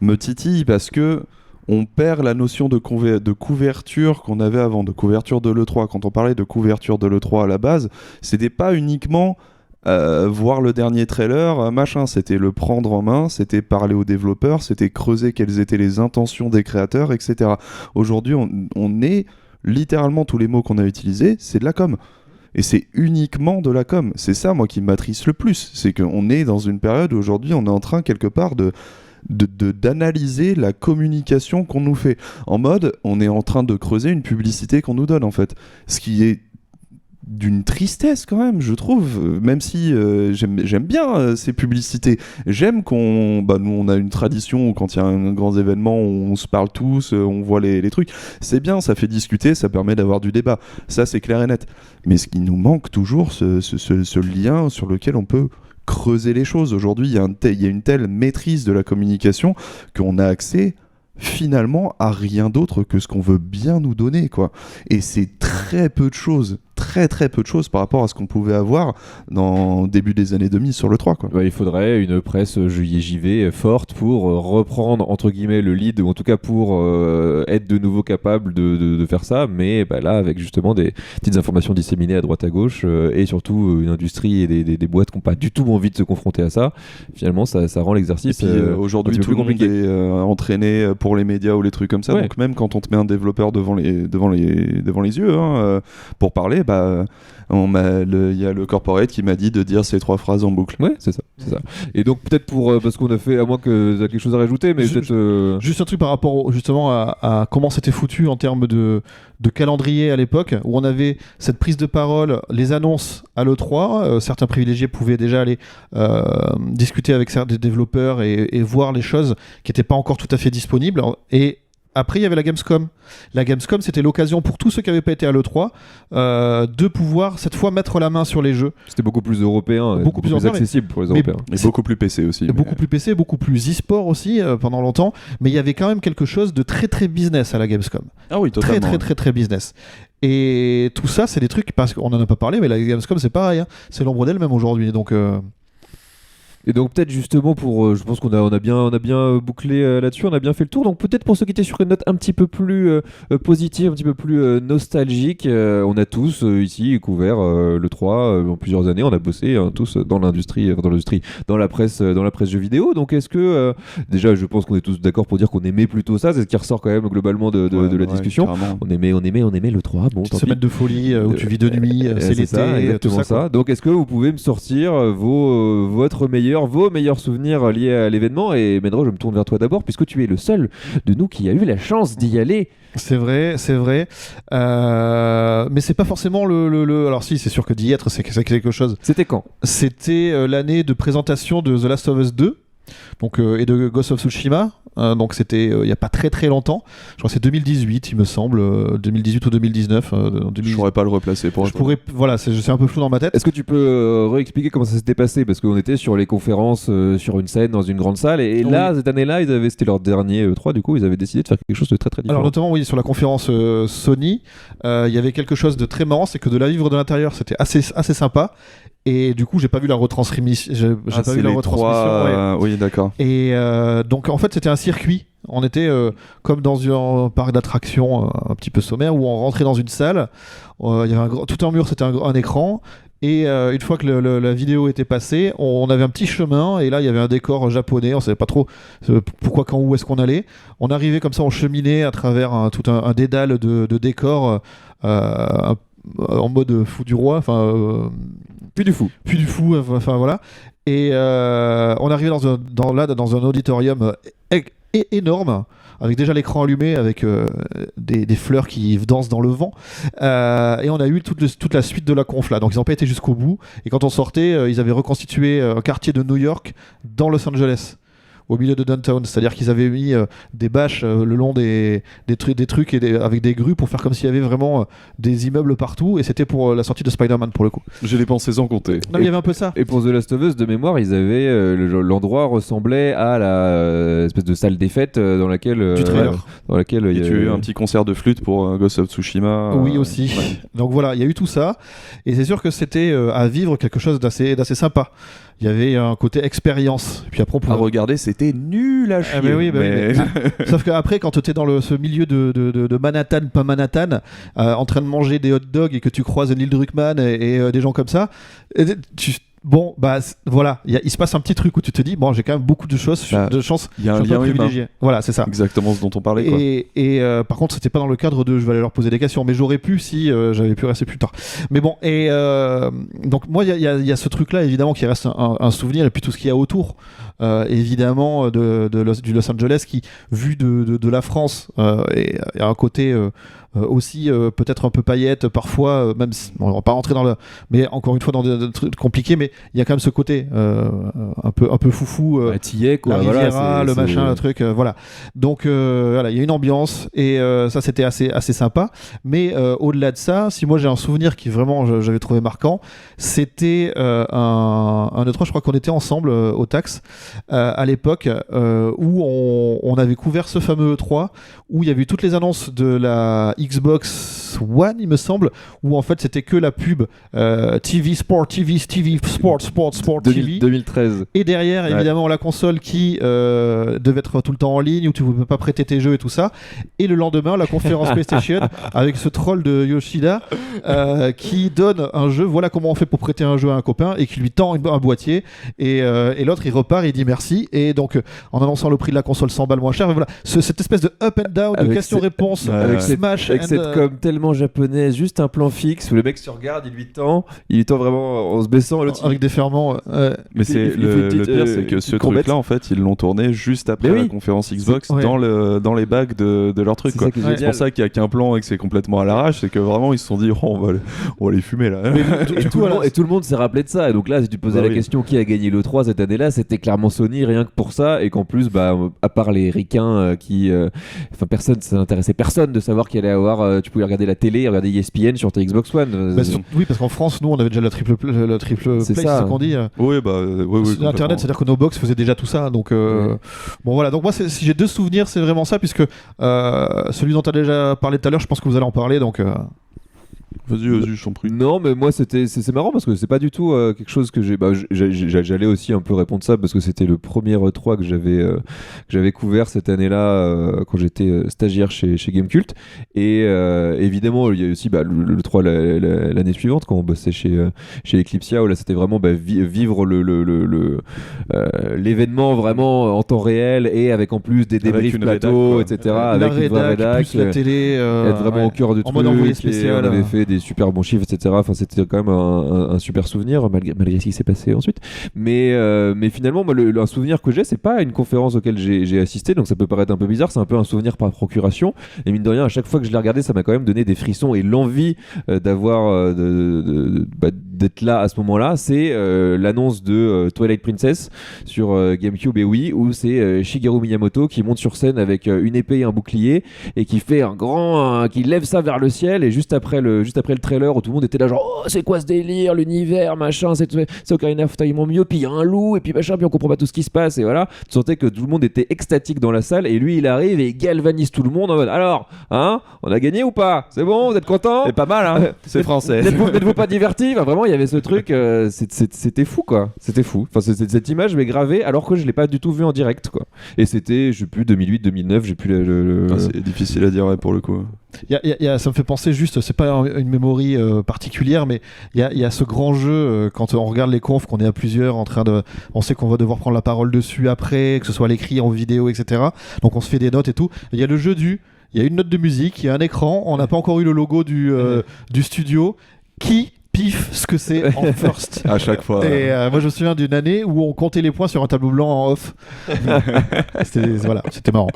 [SPEAKER 5] me titille parce que on perd la notion de couverture qu'on avait avant, de couverture de l'E3. Quand on parlait de couverture de l'E3 à la base, c'était pas uniquement voir le dernier trailer, machin, c'était le prendre en main, c'était parler aux développeurs, c'était creuser quelles étaient les intentions des créateurs, etc. Aujourd'hui, on est littéralement, tous les mots qu'on a utilisés, c'est de la com. Et c'est uniquement de la com. C'est ça, moi, qui m'attriste le plus. C'est qu'on est dans une période où aujourd'hui, on est en train, quelque part, d'analyser la communication qu'on nous fait. En mode, on est en train de creuser une publicité qu'on nous donne, en fait. Ce qui est d'une tristesse quand même, je trouve, même si j'aime bien ces publicités. J'aime nous on a une tradition où quand il y a un grand événement, on se parle tous, on voit les trucs. C'est bien, ça fait discuter, ça permet d'avoir du débat. Ça, c'est clair et net. Mais ce qui nous manque toujours, ce lien sur lequel on peut creuser les choses. Aujourd'hui, il y a une telle maîtrise de la communication qu'on a accès finalement à rien d'autre que ce qu'on veut bien nous donner, quoi. Et c'est très peu de choses par rapport à ce qu'on pouvait avoir dans début des années 2000 sur le 3, quoi.
[SPEAKER 3] Il faudrait une presse JV forte pour reprendre entre guillemets le lead, ou en tout cas pour être de nouveau capable de faire ça, mais là avec justement des petites informations disséminées à droite à gauche et surtout une industrie et des boîtes qui n'ont pas du tout envie de se confronter à ça, finalement ça rend l'exercice.
[SPEAKER 5] Et puis aujourd'hui tout le monde est entraîné pour les médias ou les trucs comme ça, donc même quand on te met un développeur devant les yeux pour parler, il y a le corporate qui m'a dit de dire ces 3 phrases en boucle.
[SPEAKER 3] Ouais, c'est ça. Et donc peut-être parce qu'on a fait, à moins que tu as quelque chose à rajouter, mais
[SPEAKER 4] juste un truc par rapport justement à comment c'était foutu en termes de calendrier à l'époque, où on avait cette prise de parole, les annonces à l'E3, certains privilégiés pouvaient déjà aller discuter avec certains des développeurs et voir les choses qui n'étaient pas encore tout à fait disponibles. Et après, il y avait la Gamescom. La Gamescom, c'était l'occasion pour tous ceux qui n'avaient pas été à l'E3 de pouvoir, cette fois, mettre la main sur les jeux.
[SPEAKER 3] C'était beaucoup plus européen, beaucoup plus accessible pour les Européens.
[SPEAKER 5] Et beaucoup plus PC aussi.
[SPEAKER 4] Beaucoup plus PC, beaucoup plus e-sport aussi pendant longtemps. Mais il y avait quand même quelque chose de très très business à la Gamescom.
[SPEAKER 5] Ah oui, totalement.
[SPEAKER 4] Très très très très business. Et tout ça, c'est des trucs, parce qu'on n'en a pas parlé, mais la Gamescom, c'est pareil. C'est l'ombre d'elle-même aujourd'hui. Donc...
[SPEAKER 3] Et donc peut-être justement je pense qu'on a bien bouclé là-dessus, on a bien fait le tour. Donc peut-être pour ceux qui étaient sur une note un petit peu plus positive, un petit peu plus nostalgique, on a tous ici couvert le 3 en plusieurs années. On a bossé tous dans la presse jeux vidéo. Donc est-ce que déjà, je pense qu'on est tous d'accord pour dire qu'on aimait plutôt ça. C'est ce qui ressort quand même globalement de la discussion.
[SPEAKER 5] Carrément.
[SPEAKER 3] On aimait le 3. Bon,
[SPEAKER 4] semaine de folie où tu vis de nuit, c'est l'été,
[SPEAKER 3] exactement
[SPEAKER 4] tout ça.
[SPEAKER 3] Donc est-ce que vous pouvez me sortir vos meilleurs souvenirs liés à l'événement? Et Menro, je me tourne vers toi d'abord, puisque tu es le seul de nous qui a eu la chance d'y aller.
[SPEAKER 4] C'est vrai. Mais c'est pas forcément Alors si, c'est sûr que d'y être, c'est quelque chose.
[SPEAKER 3] C'était quand?
[SPEAKER 4] C'était l'année de présentation de The Last of Us 2. Donc, et de Ghost of Tsushima. Donc c'était il n'y a pas très très longtemps. Je crois que c'est 2018, il me semble. 2018 ou 2019.
[SPEAKER 5] Je pourrais pas le replacer pour
[SPEAKER 4] Voilà, c'est un peu flou dans ma tête.
[SPEAKER 3] Est-ce que tu peux réexpliquer comment ça s'était passé? Parce qu'on était sur les conférences sur une scène dans une grande salle. Et là, cette année-là, c'était leur dernier E3. Du coup, ils avaient décidé de faire quelque chose de très très différent.
[SPEAKER 4] Alors notamment, oui, sur la conférence Sony, il y avait quelque chose de très marrant. C'est que de la vivre de l'intérieur, c'était assez sympa. Et du coup, j'ai pas vu la retransmission. J'ai pas vu la retransmission.
[SPEAKER 5] Oui, d'accord.
[SPEAKER 4] Et donc, en fait, c'était un circuit. On était comme dans un parc d'attractions un petit peu sommaire où on rentrait dans une salle. Il y avait tout un mur, c'était un écran. Et une fois que la vidéo était passée, on avait un petit chemin. Et là, il y avait un décor japonais. On savait pas trop pourquoi, quand, où est-ce qu'on allait. On arrivait comme ça, on cheminait à travers tout un dédale de décors en mode fou du roi.
[SPEAKER 3] Puis du fou,
[SPEAKER 4] voilà. Et on arrivait dans un auditorium énorme, avec déjà l'écran allumé, avec des fleurs qui dansent dans le vent. Et on a eu toute la suite de la conf là. Donc ils n'ont pas été jusqu'au bout. Et quand on sortait, ils avaient reconstitué un quartier de New York dans Los Angeles, au milieu de downtown, c'est-à-dire qu'ils avaient mis des bâches le long des trucs avec des grues pour faire comme s'il y avait vraiment des immeubles partout, et c'était pour la sortie de Spider-Man pour le coup.
[SPEAKER 5] J'ai les pensées sans compter.
[SPEAKER 4] Non, il y avait un peu ça.
[SPEAKER 3] Et pour The Last of Us, de mémoire, ils avaient l'endroit ressemblait à la espèce de salle des fêtes dans laquelle
[SPEAKER 4] du trailer.
[SPEAKER 3] Dans laquelle
[SPEAKER 5] il y a eu un petit concert de flûte pour Ghost of Tsushima.
[SPEAKER 4] Oui, aussi. Ouais. Donc voilà, il y a eu tout ça, et c'est sûr que c'était à vivre quelque chose d'assez sympa. Il y avait un côté expérience. Et puis après,
[SPEAKER 5] à regarder, c'était nul à chier.
[SPEAKER 4] Mais... Sauf qu'après, quand tu es dans ce milieu de Manhattan, pas Manhattan, en train de manger des hot dogs et que tu croises Neil Druckmann et des gens comme ça, bon, bah voilà, il se passe un petit truc où tu te dis, bon, j'ai quand même beaucoup de choses, de chances.
[SPEAKER 5] Il y a un
[SPEAKER 4] je suis
[SPEAKER 5] lien
[SPEAKER 4] peu
[SPEAKER 5] humain.
[SPEAKER 4] privilégié. Voilà, c'est ça.
[SPEAKER 5] Exactement ce dont on parlait. Quoi.
[SPEAKER 4] Et par contre, c'était pas dans le cadre de je vais aller leur poser des questions, mais j'aurais pu si j'avais pu rester plus tard. Mais bon, et donc moi, il y a ce truc-là, évidemment, qui reste un souvenir, et puis tout ce qu'il y a autour, évidemment, du Los Angeles, qui, vu de la France, et un côté aussi peut-être un peu paillette, parfois, même si, on va pas rentrer dans le. Mais encore une fois, dans des trucs compliqués, mais il y a quand même ce côté un peu foufou.
[SPEAKER 3] T'y es, quoi.
[SPEAKER 4] La
[SPEAKER 3] Voilà,
[SPEAKER 4] Riviera, le machin, le truc, voilà. Donc voilà, il y a une ambiance et ça c'était assez sympa. Mais au-delà de ça, si moi j'ai un souvenir qui vraiment j'avais trouvé marquant, c'était un E3, je crois qu'on était ensemble au Tax à l'époque où on avait couvert ce fameux E3 où il y avait eu toutes les annonces de la Xbox One, il me semble, où en fait c'était que la pub TV Sport, TV Sport, TV.
[SPEAKER 3] 2013.
[SPEAKER 4] Et derrière, évidemment, la console qui devait être tout le temps en ligne, où tu ne peux pas prêter tes jeux et tout ça. Et le lendemain, la conférence PlayStation, avec ce troll de Yoshida, qui donne un jeu, voilà comment on fait pour prêter un jeu à un copain, et qui lui tend un boîtier. Et l'autre, il repart, il dit merci. Et donc, en annonçant le prix de la console 100 balles moins cher, voilà, cette espèce de up and down, de question-réponse,
[SPEAKER 3] avec
[SPEAKER 4] Smash.
[SPEAKER 3] Avec cette com tellement japonaise, juste un plan fixe où le mec se regarde, il lui tend vraiment en se baissant.
[SPEAKER 4] Avec des ferments.
[SPEAKER 5] Mais c'est le pire, c'est que ce truc-là, en fait, ils l'ont tourné juste après la conférence Xbox dans les bacs de leur truc. Quoi. C'est pour ça qu'il n'y a qu'un plan et que c'est complètement à l'arrache, c'est que vraiment ils se sont dit on va les fumer là.
[SPEAKER 3] Et tout le monde s'est rappelé de ça. Et donc là, si tu posais la question qui a gagné l'E3 cette année-là, c'était clairement Sony, rien que pour ça. Et qu'en plus, à part les ricains ça n'intéressait personne de savoir qu'il allait avoir. Tu pouvais regarder la télé, regarder ESPN sur ta Xbox One.
[SPEAKER 4] Oui, parce qu'en France, nous, on avait déjà la triple play, c'est ça qu'on dit.
[SPEAKER 5] Oui,
[SPEAKER 4] Internet, c'est-à-dire que nos box faisaient déjà tout ça. Donc, bon, voilà. Donc, moi, si j'ai deux souvenirs, c'est vraiment ça, puisque celui dont tu as déjà parlé tout à l'heure, je pense que vous allez en parler. Donc.
[SPEAKER 5] Vas-y, je t'en prie.
[SPEAKER 3] Non, mais moi, c'est marrant parce que c'est pas du tout quelque chose que j'allais aussi un peu répondre ça parce que c'était le premier E3 que j'avais couvert cette année-là quand j'étais stagiaire chez Gamecult. Et évidemment, il y a aussi le 3 l'année suivante quand on bossait chez Eclipsia où là, c'était vraiment vivre l'événement vraiment en temps réel et avec en plus des débriefs plateaux, etc. Avec une vraie rédac,
[SPEAKER 4] plus la télé,
[SPEAKER 3] être vraiment au cœur du truc.
[SPEAKER 4] En mode envoyé spécial.
[SPEAKER 3] On avait fait des super bons chiffres, etc. Enfin, c'était quand même un super souvenir, malgré ce qui s'est passé ensuite. Mais finalement, moi, un souvenir que j'ai, c'est pas une conférence auquel j'ai assisté, donc ça peut paraître un peu bizarre, c'est un peu un souvenir par procuration. Et mine de rien, à chaque fois que je l'ai regardé, ça m'a quand même donné des frissons et l'envie d'avoir d'être là à ce moment-là. C'est l'annonce de Twilight Princess sur GameCube et Wii, où c'est Shigeru Miyamoto qui monte sur scène avec une épée et un bouclier et qui fait qui lève ça vers le ciel, et juste après le trailer où tout le monde était là genre c'est quoi ce délire, l'univers machin, c'est Ocarina of Time en mieux, puis il y a un loup et puis machin, puis on comprend pas tout ce qui se passe, et voilà, tu sentais que tout le monde était extatique dans la salle, et lui il arrive et il galvanise tout le monde en mode alors on a gagné ou pas, c'est bon, vous êtes contents,
[SPEAKER 5] c'est pas mal c'est français,
[SPEAKER 3] n'êtes-vous pas divertis, vraiment il y avait ce truc, c'était fou quoi, c'était fou, enfin cette image m'est gravée alors que je l'ai pas du tout vu en direct quoi, et c'était je sais plus 2008-2009, j'ai plus
[SPEAKER 5] c'est difficile à dire pour le coup.
[SPEAKER 4] Ça me fait penser juste, c'est pas une mémoire particulière, mais il y a ce grand jeu quand on regarde les confs, qu'on est à plusieurs on sait qu'on va devoir prendre la parole dessus après, que ce soit à l'écrit, en vidéo, etc. Donc on se fait des notes et tout. Il y a le jeu il y a une note de musique, il y a un écran, on n'a pas encore eu le logo du studio qui pif ce que c'est en first
[SPEAKER 5] à chaque fois.
[SPEAKER 4] Et moi je me souviens d'une année où on comptait les points sur un tableau blanc en off. C'était marrant.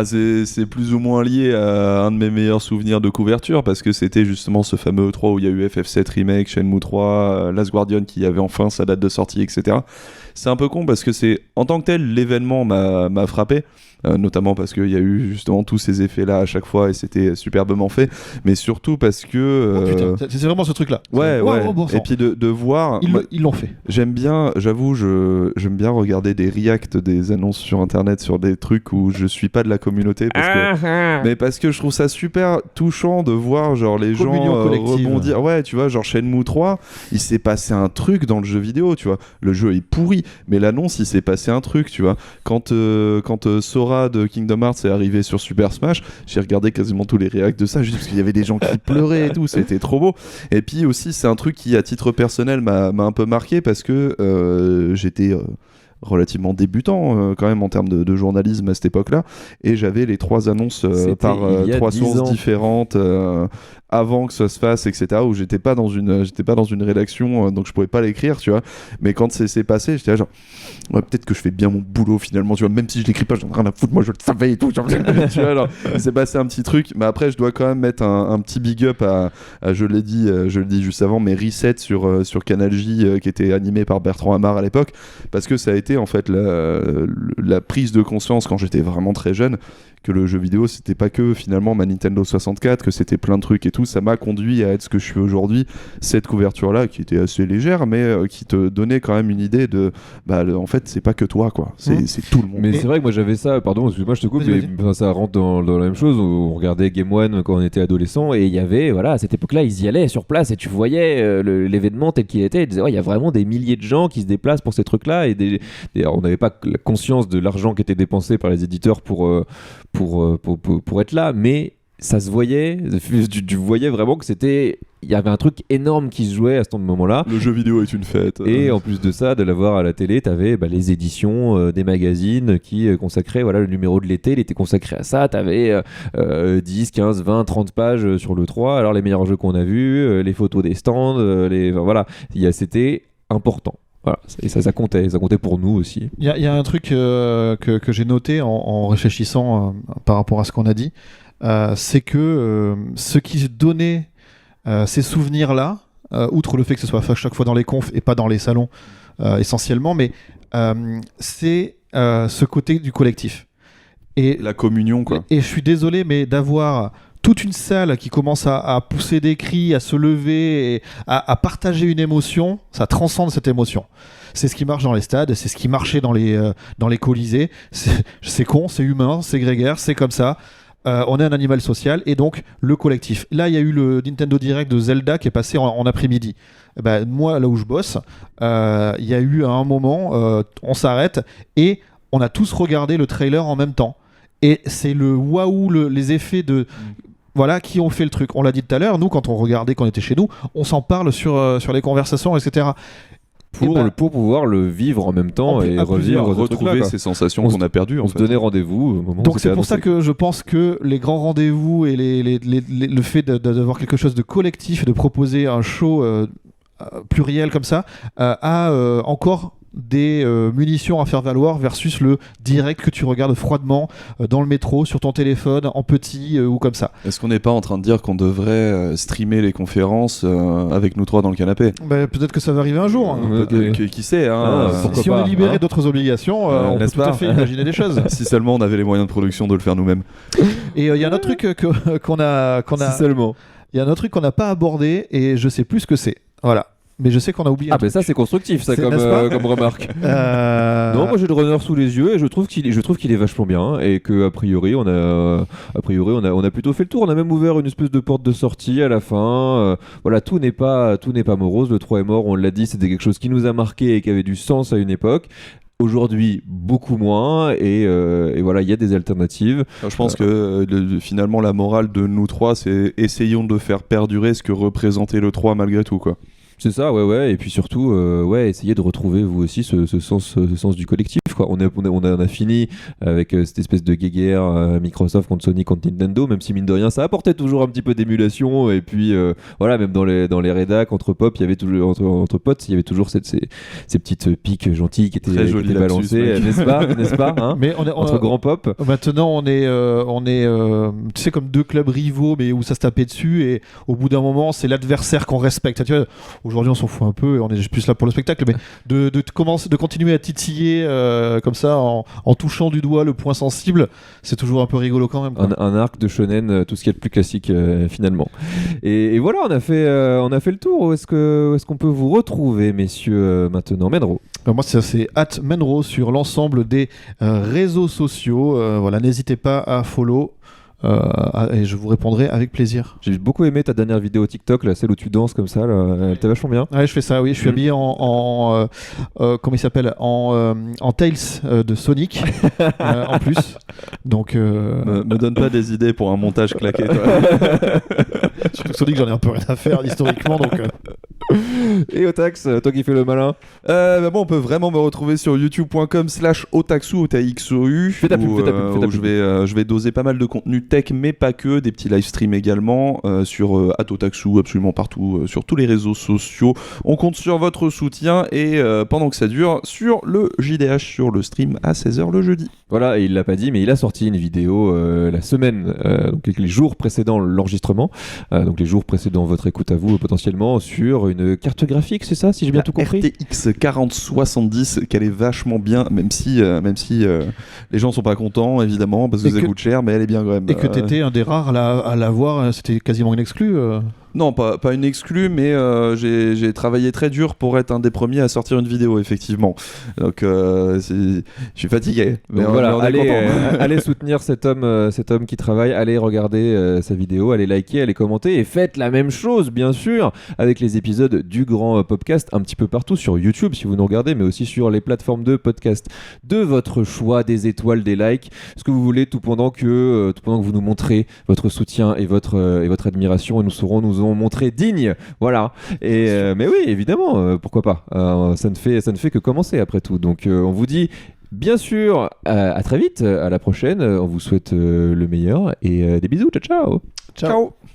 [SPEAKER 5] C'est plus ou moins lié à un de mes meilleurs souvenirs de couverture, parce que c'était justement ce fameux E3 où il y a eu FF7 Remake, Shenmue 3, Last Guardian qui avait enfin sa date de sortie, etc. C'est un peu con parce que en tant que tel, l'événement m'a frappé. Notamment parce qu'il y a eu justement tous ces effets là à chaque fois et c'était superbement fait, mais surtout parce que
[SPEAKER 4] c'est vraiment ce truc là,
[SPEAKER 5] et puis de voir
[SPEAKER 4] ils l'ont fait.
[SPEAKER 5] J'aime bien regarder des reacts des annonces sur internet sur des trucs où je suis pas de la communauté parce que je trouve ça super touchant de voir genre les gens rebondir. Ouais, tu vois, genre Shenmue 3, il s'est passé un truc dans le jeu vidéo, tu vois, le jeu est pourri, mais l'annonce, il s'est passé un truc, tu vois. Quand Sora de Kingdom Hearts est arrivé sur Super Smash, j'ai regardé quasiment tous les réacts de ça, juste parce qu'il y avait des gens qui pleuraient et tout, c'était trop beau. Et puis aussi, c'est un truc qui, à titre personnel, m'a un peu marqué parce que j'étais relativement débutant quand même en termes de journalisme à cette époque-là, et j'avais les 3 annonces par 3 sources différentes avant que ça se fasse, etc., où j'étais pas dans une rédaction, donc je pouvais pas l'écrire, tu vois. Mais quand c'est passé, j'étais là genre ouais, peut-être que je fais bien mon boulot finalement, tu vois, même si je l'écris pas, j'en ai rien à foutre, moi je le savais et tout, genre, tu vois, alors, il s'est passé un petit truc. Mais après, je dois quand même mettre un petit big up à je l'ai dit juste avant, mais Reset sur Canal J, qui était animé par Bertrand Hamar à l'époque, parce que ça a été en fait la prise de conscience quand j'étais vraiment très jeune que le jeu vidéo c'était pas que finalement ma Nintendo 64, que c'était plein de trucs et tout. Ça m'a conduit à être ce que je suis aujourd'hui, cette couverture là qui était assez légère mais qui te donnait quand même une idée de en fait c'est pas que toi quoi, c'est tout le monde.
[SPEAKER 3] Mais c'est vrai que moi j'avais ça, pardon, excuse-moi je te coupe, mais enfin, ça rentre dans la même chose. On regardait Game One quand on était adolescent et il y avait, voilà, à cette époque-là, ils y allaient sur place et tu voyais l'événement tel qu'il était. Ils disaient, ouais, il y a vraiment des milliers de gens qui se déplacent pour ces trucs-là et on n'avait pas la conscience de l'argent qui était dépensé par les éditeurs pour être là, mais ça se voyait, tu voyais vraiment que il y avait un truc énorme qui se jouait à ce moment-là.
[SPEAKER 5] Le jeu vidéo est une fête.
[SPEAKER 3] Et en plus de ça, de l'avoir à la télé, t'avais les éditions des magazines qui consacraient, voilà, le numéro de l'été, il était consacré à ça. T'avais 10, 15, 20, 30 pages sur le 3. Alors les meilleurs jeux qu'on a vus, les photos des stands, voilà, c'était important. Voilà, et ça comptait pour nous aussi.
[SPEAKER 4] Il y a un truc que j'ai noté en réfléchissant par rapport à ce qu'on a dit, c'est que ce qui donnait ces souvenirs-là, outre le fait que ce soit chaque fois dans les confs et pas dans les salons essentiellement, mais c'est ce côté du collectif. Et
[SPEAKER 5] la communion, quoi.
[SPEAKER 4] Et je suis désolé, mais d'avoir toute une salle qui commence à pousser des cris, à se lever, et à partager une émotion, ça transcende cette émotion. C'est ce qui marche dans les stades, c'est ce qui marchait dans les colisées. C'est con, c'est humain, c'est grégaire, c'est comme ça. On est un animal social, et donc le collectif. Là, il y a eu le Nintendo Direct de Zelda qui est passé en après-midi. Moi, là où je bosse, il y a eu à un moment, on s'arrête, et on a tous regardé le trailer en même temps. Et c'est le waouh, les effets de... Voilà, qui ont fait le truc. On l'a dit tout à l'heure, nous, quand on regardait, quand on était chez nous, on s'en parle sur les conversations, etc.
[SPEAKER 3] Pour pouvoir le vivre en même temps et
[SPEAKER 5] retrouver ces sensations qu'on a perdues.
[SPEAKER 3] On se donnait rendez-vous au moment
[SPEAKER 4] donc
[SPEAKER 3] où
[SPEAKER 4] c'est pour ça que je pense que les grands rendez-vous et le fait d'avoir quelque chose de collectif, de proposer un show pluriel comme ça, a encore des munitions à faire valoir versus le direct que tu regardes froidement dans le métro, sur ton téléphone, en petit ou comme ça.
[SPEAKER 5] Est-ce qu'on n'est pas en train de dire qu'on devrait streamer les conférences avec nous 3 dans le canapé ?
[SPEAKER 4] Peut-être que ça va arriver un jour. Hein.
[SPEAKER 5] Qui sait hein,
[SPEAKER 4] si on est libéré d'autres obligations, on peut tout à fait imaginer des choses.
[SPEAKER 5] Si seulement on avait les moyens de production de le faire nous-mêmes.
[SPEAKER 4] Et il y a un autre truc qu'on a...
[SPEAKER 3] Si seulement.
[SPEAKER 4] Il y a un autre truc qu'on n'a pas abordé et je sais plus ce que c'est. Voilà. Mais je sais qu'on a oublié.
[SPEAKER 3] Ah, mais ça, c'est constructif, ça, comme remarque. Non, moi j'ai le runner sous les yeux et je trouve qu'il est vachement bien et qu'a priori, on a plutôt fait le tour. On a même ouvert une espèce de porte de sortie à la fin. Voilà, tout n'est pas morose. Le 3 est mort, on l'a dit, c'était quelque chose qui nous a marqué et qui avait du sens à une époque. Aujourd'hui, beaucoup moins, et voilà, il y a des alternatives.
[SPEAKER 5] Alors, je pense que finalement, la morale de nous 3, c'est essayons de faire perdurer ce que représentait le 3 malgré tout, quoi.
[SPEAKER 3] C'est ça, ouais, et puis surtout, essayez de retrouver vous aussi ce sens du collectif, quoi. On a fini avec cette espèce de guéguerre Microsoft contre Sony contre Nintendo, même si mine de rien, ça apportait toujours un petit peu d'émulation, et puis voilà, même dans les rédacs entre pop, il y avait toujours entre potes, il y avait toujours ces petites piques gentilles qui étaient balancées, n'est-ce pas hein. Mais entre grands pop.
[SPEAKER 4] Maintenant, on est tu sais, comme deux clubs rivaux, mais où ça se tapait dessus, et au bout d'un moment, c'est l'adversaire qu'on respecte. Tu vois, aujourd'hui, on s'en fout un peu et on est plus là pour le spectacle, mais de continuer à titiller comme ça en touchant du doigt le point sensible, c'est toujours un peu rigolo quand même.
[SPEAKER 3] Un arc de shonen, tout ce qui est le plus classique finalement. Et voilà, on a fait le tour. Où est-ce qu'on peut vous retrouver, messieurs, maintenant, Menro?
[SPEAKER 4] Moi, c'est @Menro sur l'ensemble des réseaux sociaux. Voilà, n'hésitez pas à follow. et je vous répondrai avec plaisir.
[SPEAKER 3] J'ai beaucoup aimé ta dernière vidéo TikTok, là, celle où tu danses comme ça, là. Elle était vachement bien.
[SPEAKER 4] Ouais, je fais ça, oui. Je suis habillé en comment il s'appelle, en Tails de Sonic en plus. Donc
[SPEAKER 5] Me donne pas des idées pour un montage claqué, toi.
[SPEAKER 4] surtout Sonic, j'en ai un peu rien à faire historiquement, donc.
[SPEAKER 3] Et Otax, toi qui fais le malin.
[SPEAKER 5] Bon, on peut vraiment me retrouver sur youtube.com/otaxu, OTAXOU,
[SPEAKER 3] Fais ta pub, fais ta pub, fais ta
[SPEAKER 5] où
[SPEAKER 3] pub.
[SPEAKER 5] je vais doser pas mal de contenu tech, mais pas que, des petits live streams également, sur @otaxu, absolument partout, sur tous les réseaux sociaux. On compte sur votre soutien, et pendant que ça dure, sur le JDH, sur le stream à 16h le jeudi.
[SPEAKER 3] Voilà, et il l'a pas dit, mais il a sorti une vidéo la semaine, donc les jours précédant l'enregistrement, donc les jours précédant votre écoute à vous potentiellement, sur une carte graphique, c'est ça, si j'ai bien tout compris?
[SPEAKER 5] RTX 4070, qu'elle est vachement bien, même si les gens sont pas contents, évidemment, parce que ça coûte cher, mais elle est bien quand même.
[SPEAKER 4] Et que t'étais un des rares à l'avoir, c'était quasiment une exclue.
[SPEAKER 5] Non, pas une exclue, mais j'ai travaillé très dur pour être un des premiers à sortir une vidéo, effectivement. Donc, je suis fatigué. Mais
[SPEAKER 3] Donc voilà,
[SPEAKER 5] on est content.
[SPEAKER 3] allez soutenir cet homme qui travaille, allez regarder sa vidéo, allez liker, allez commenter et faites la même chose bien sûr avec les épisodes du grand podcast un petit peu partout sur YouTube si vous nous regardez, mais aussi sur les plateformes de podcast de votre choix, des étoiles, des likes, ce que vous voulez, tout pendant que vous nous montrez votre soutien et votre admiration, et nous serons montrés dignes, voilà. Et mais oui, évidemment, pourquoi pas, ça ne fait que commencer après tout, donc on vous dit bien sûr à très vite, à la prochaine, on vous souhaite le meilleur et des bisous, ciao ciao.
[SPEAKER 4] Ciao.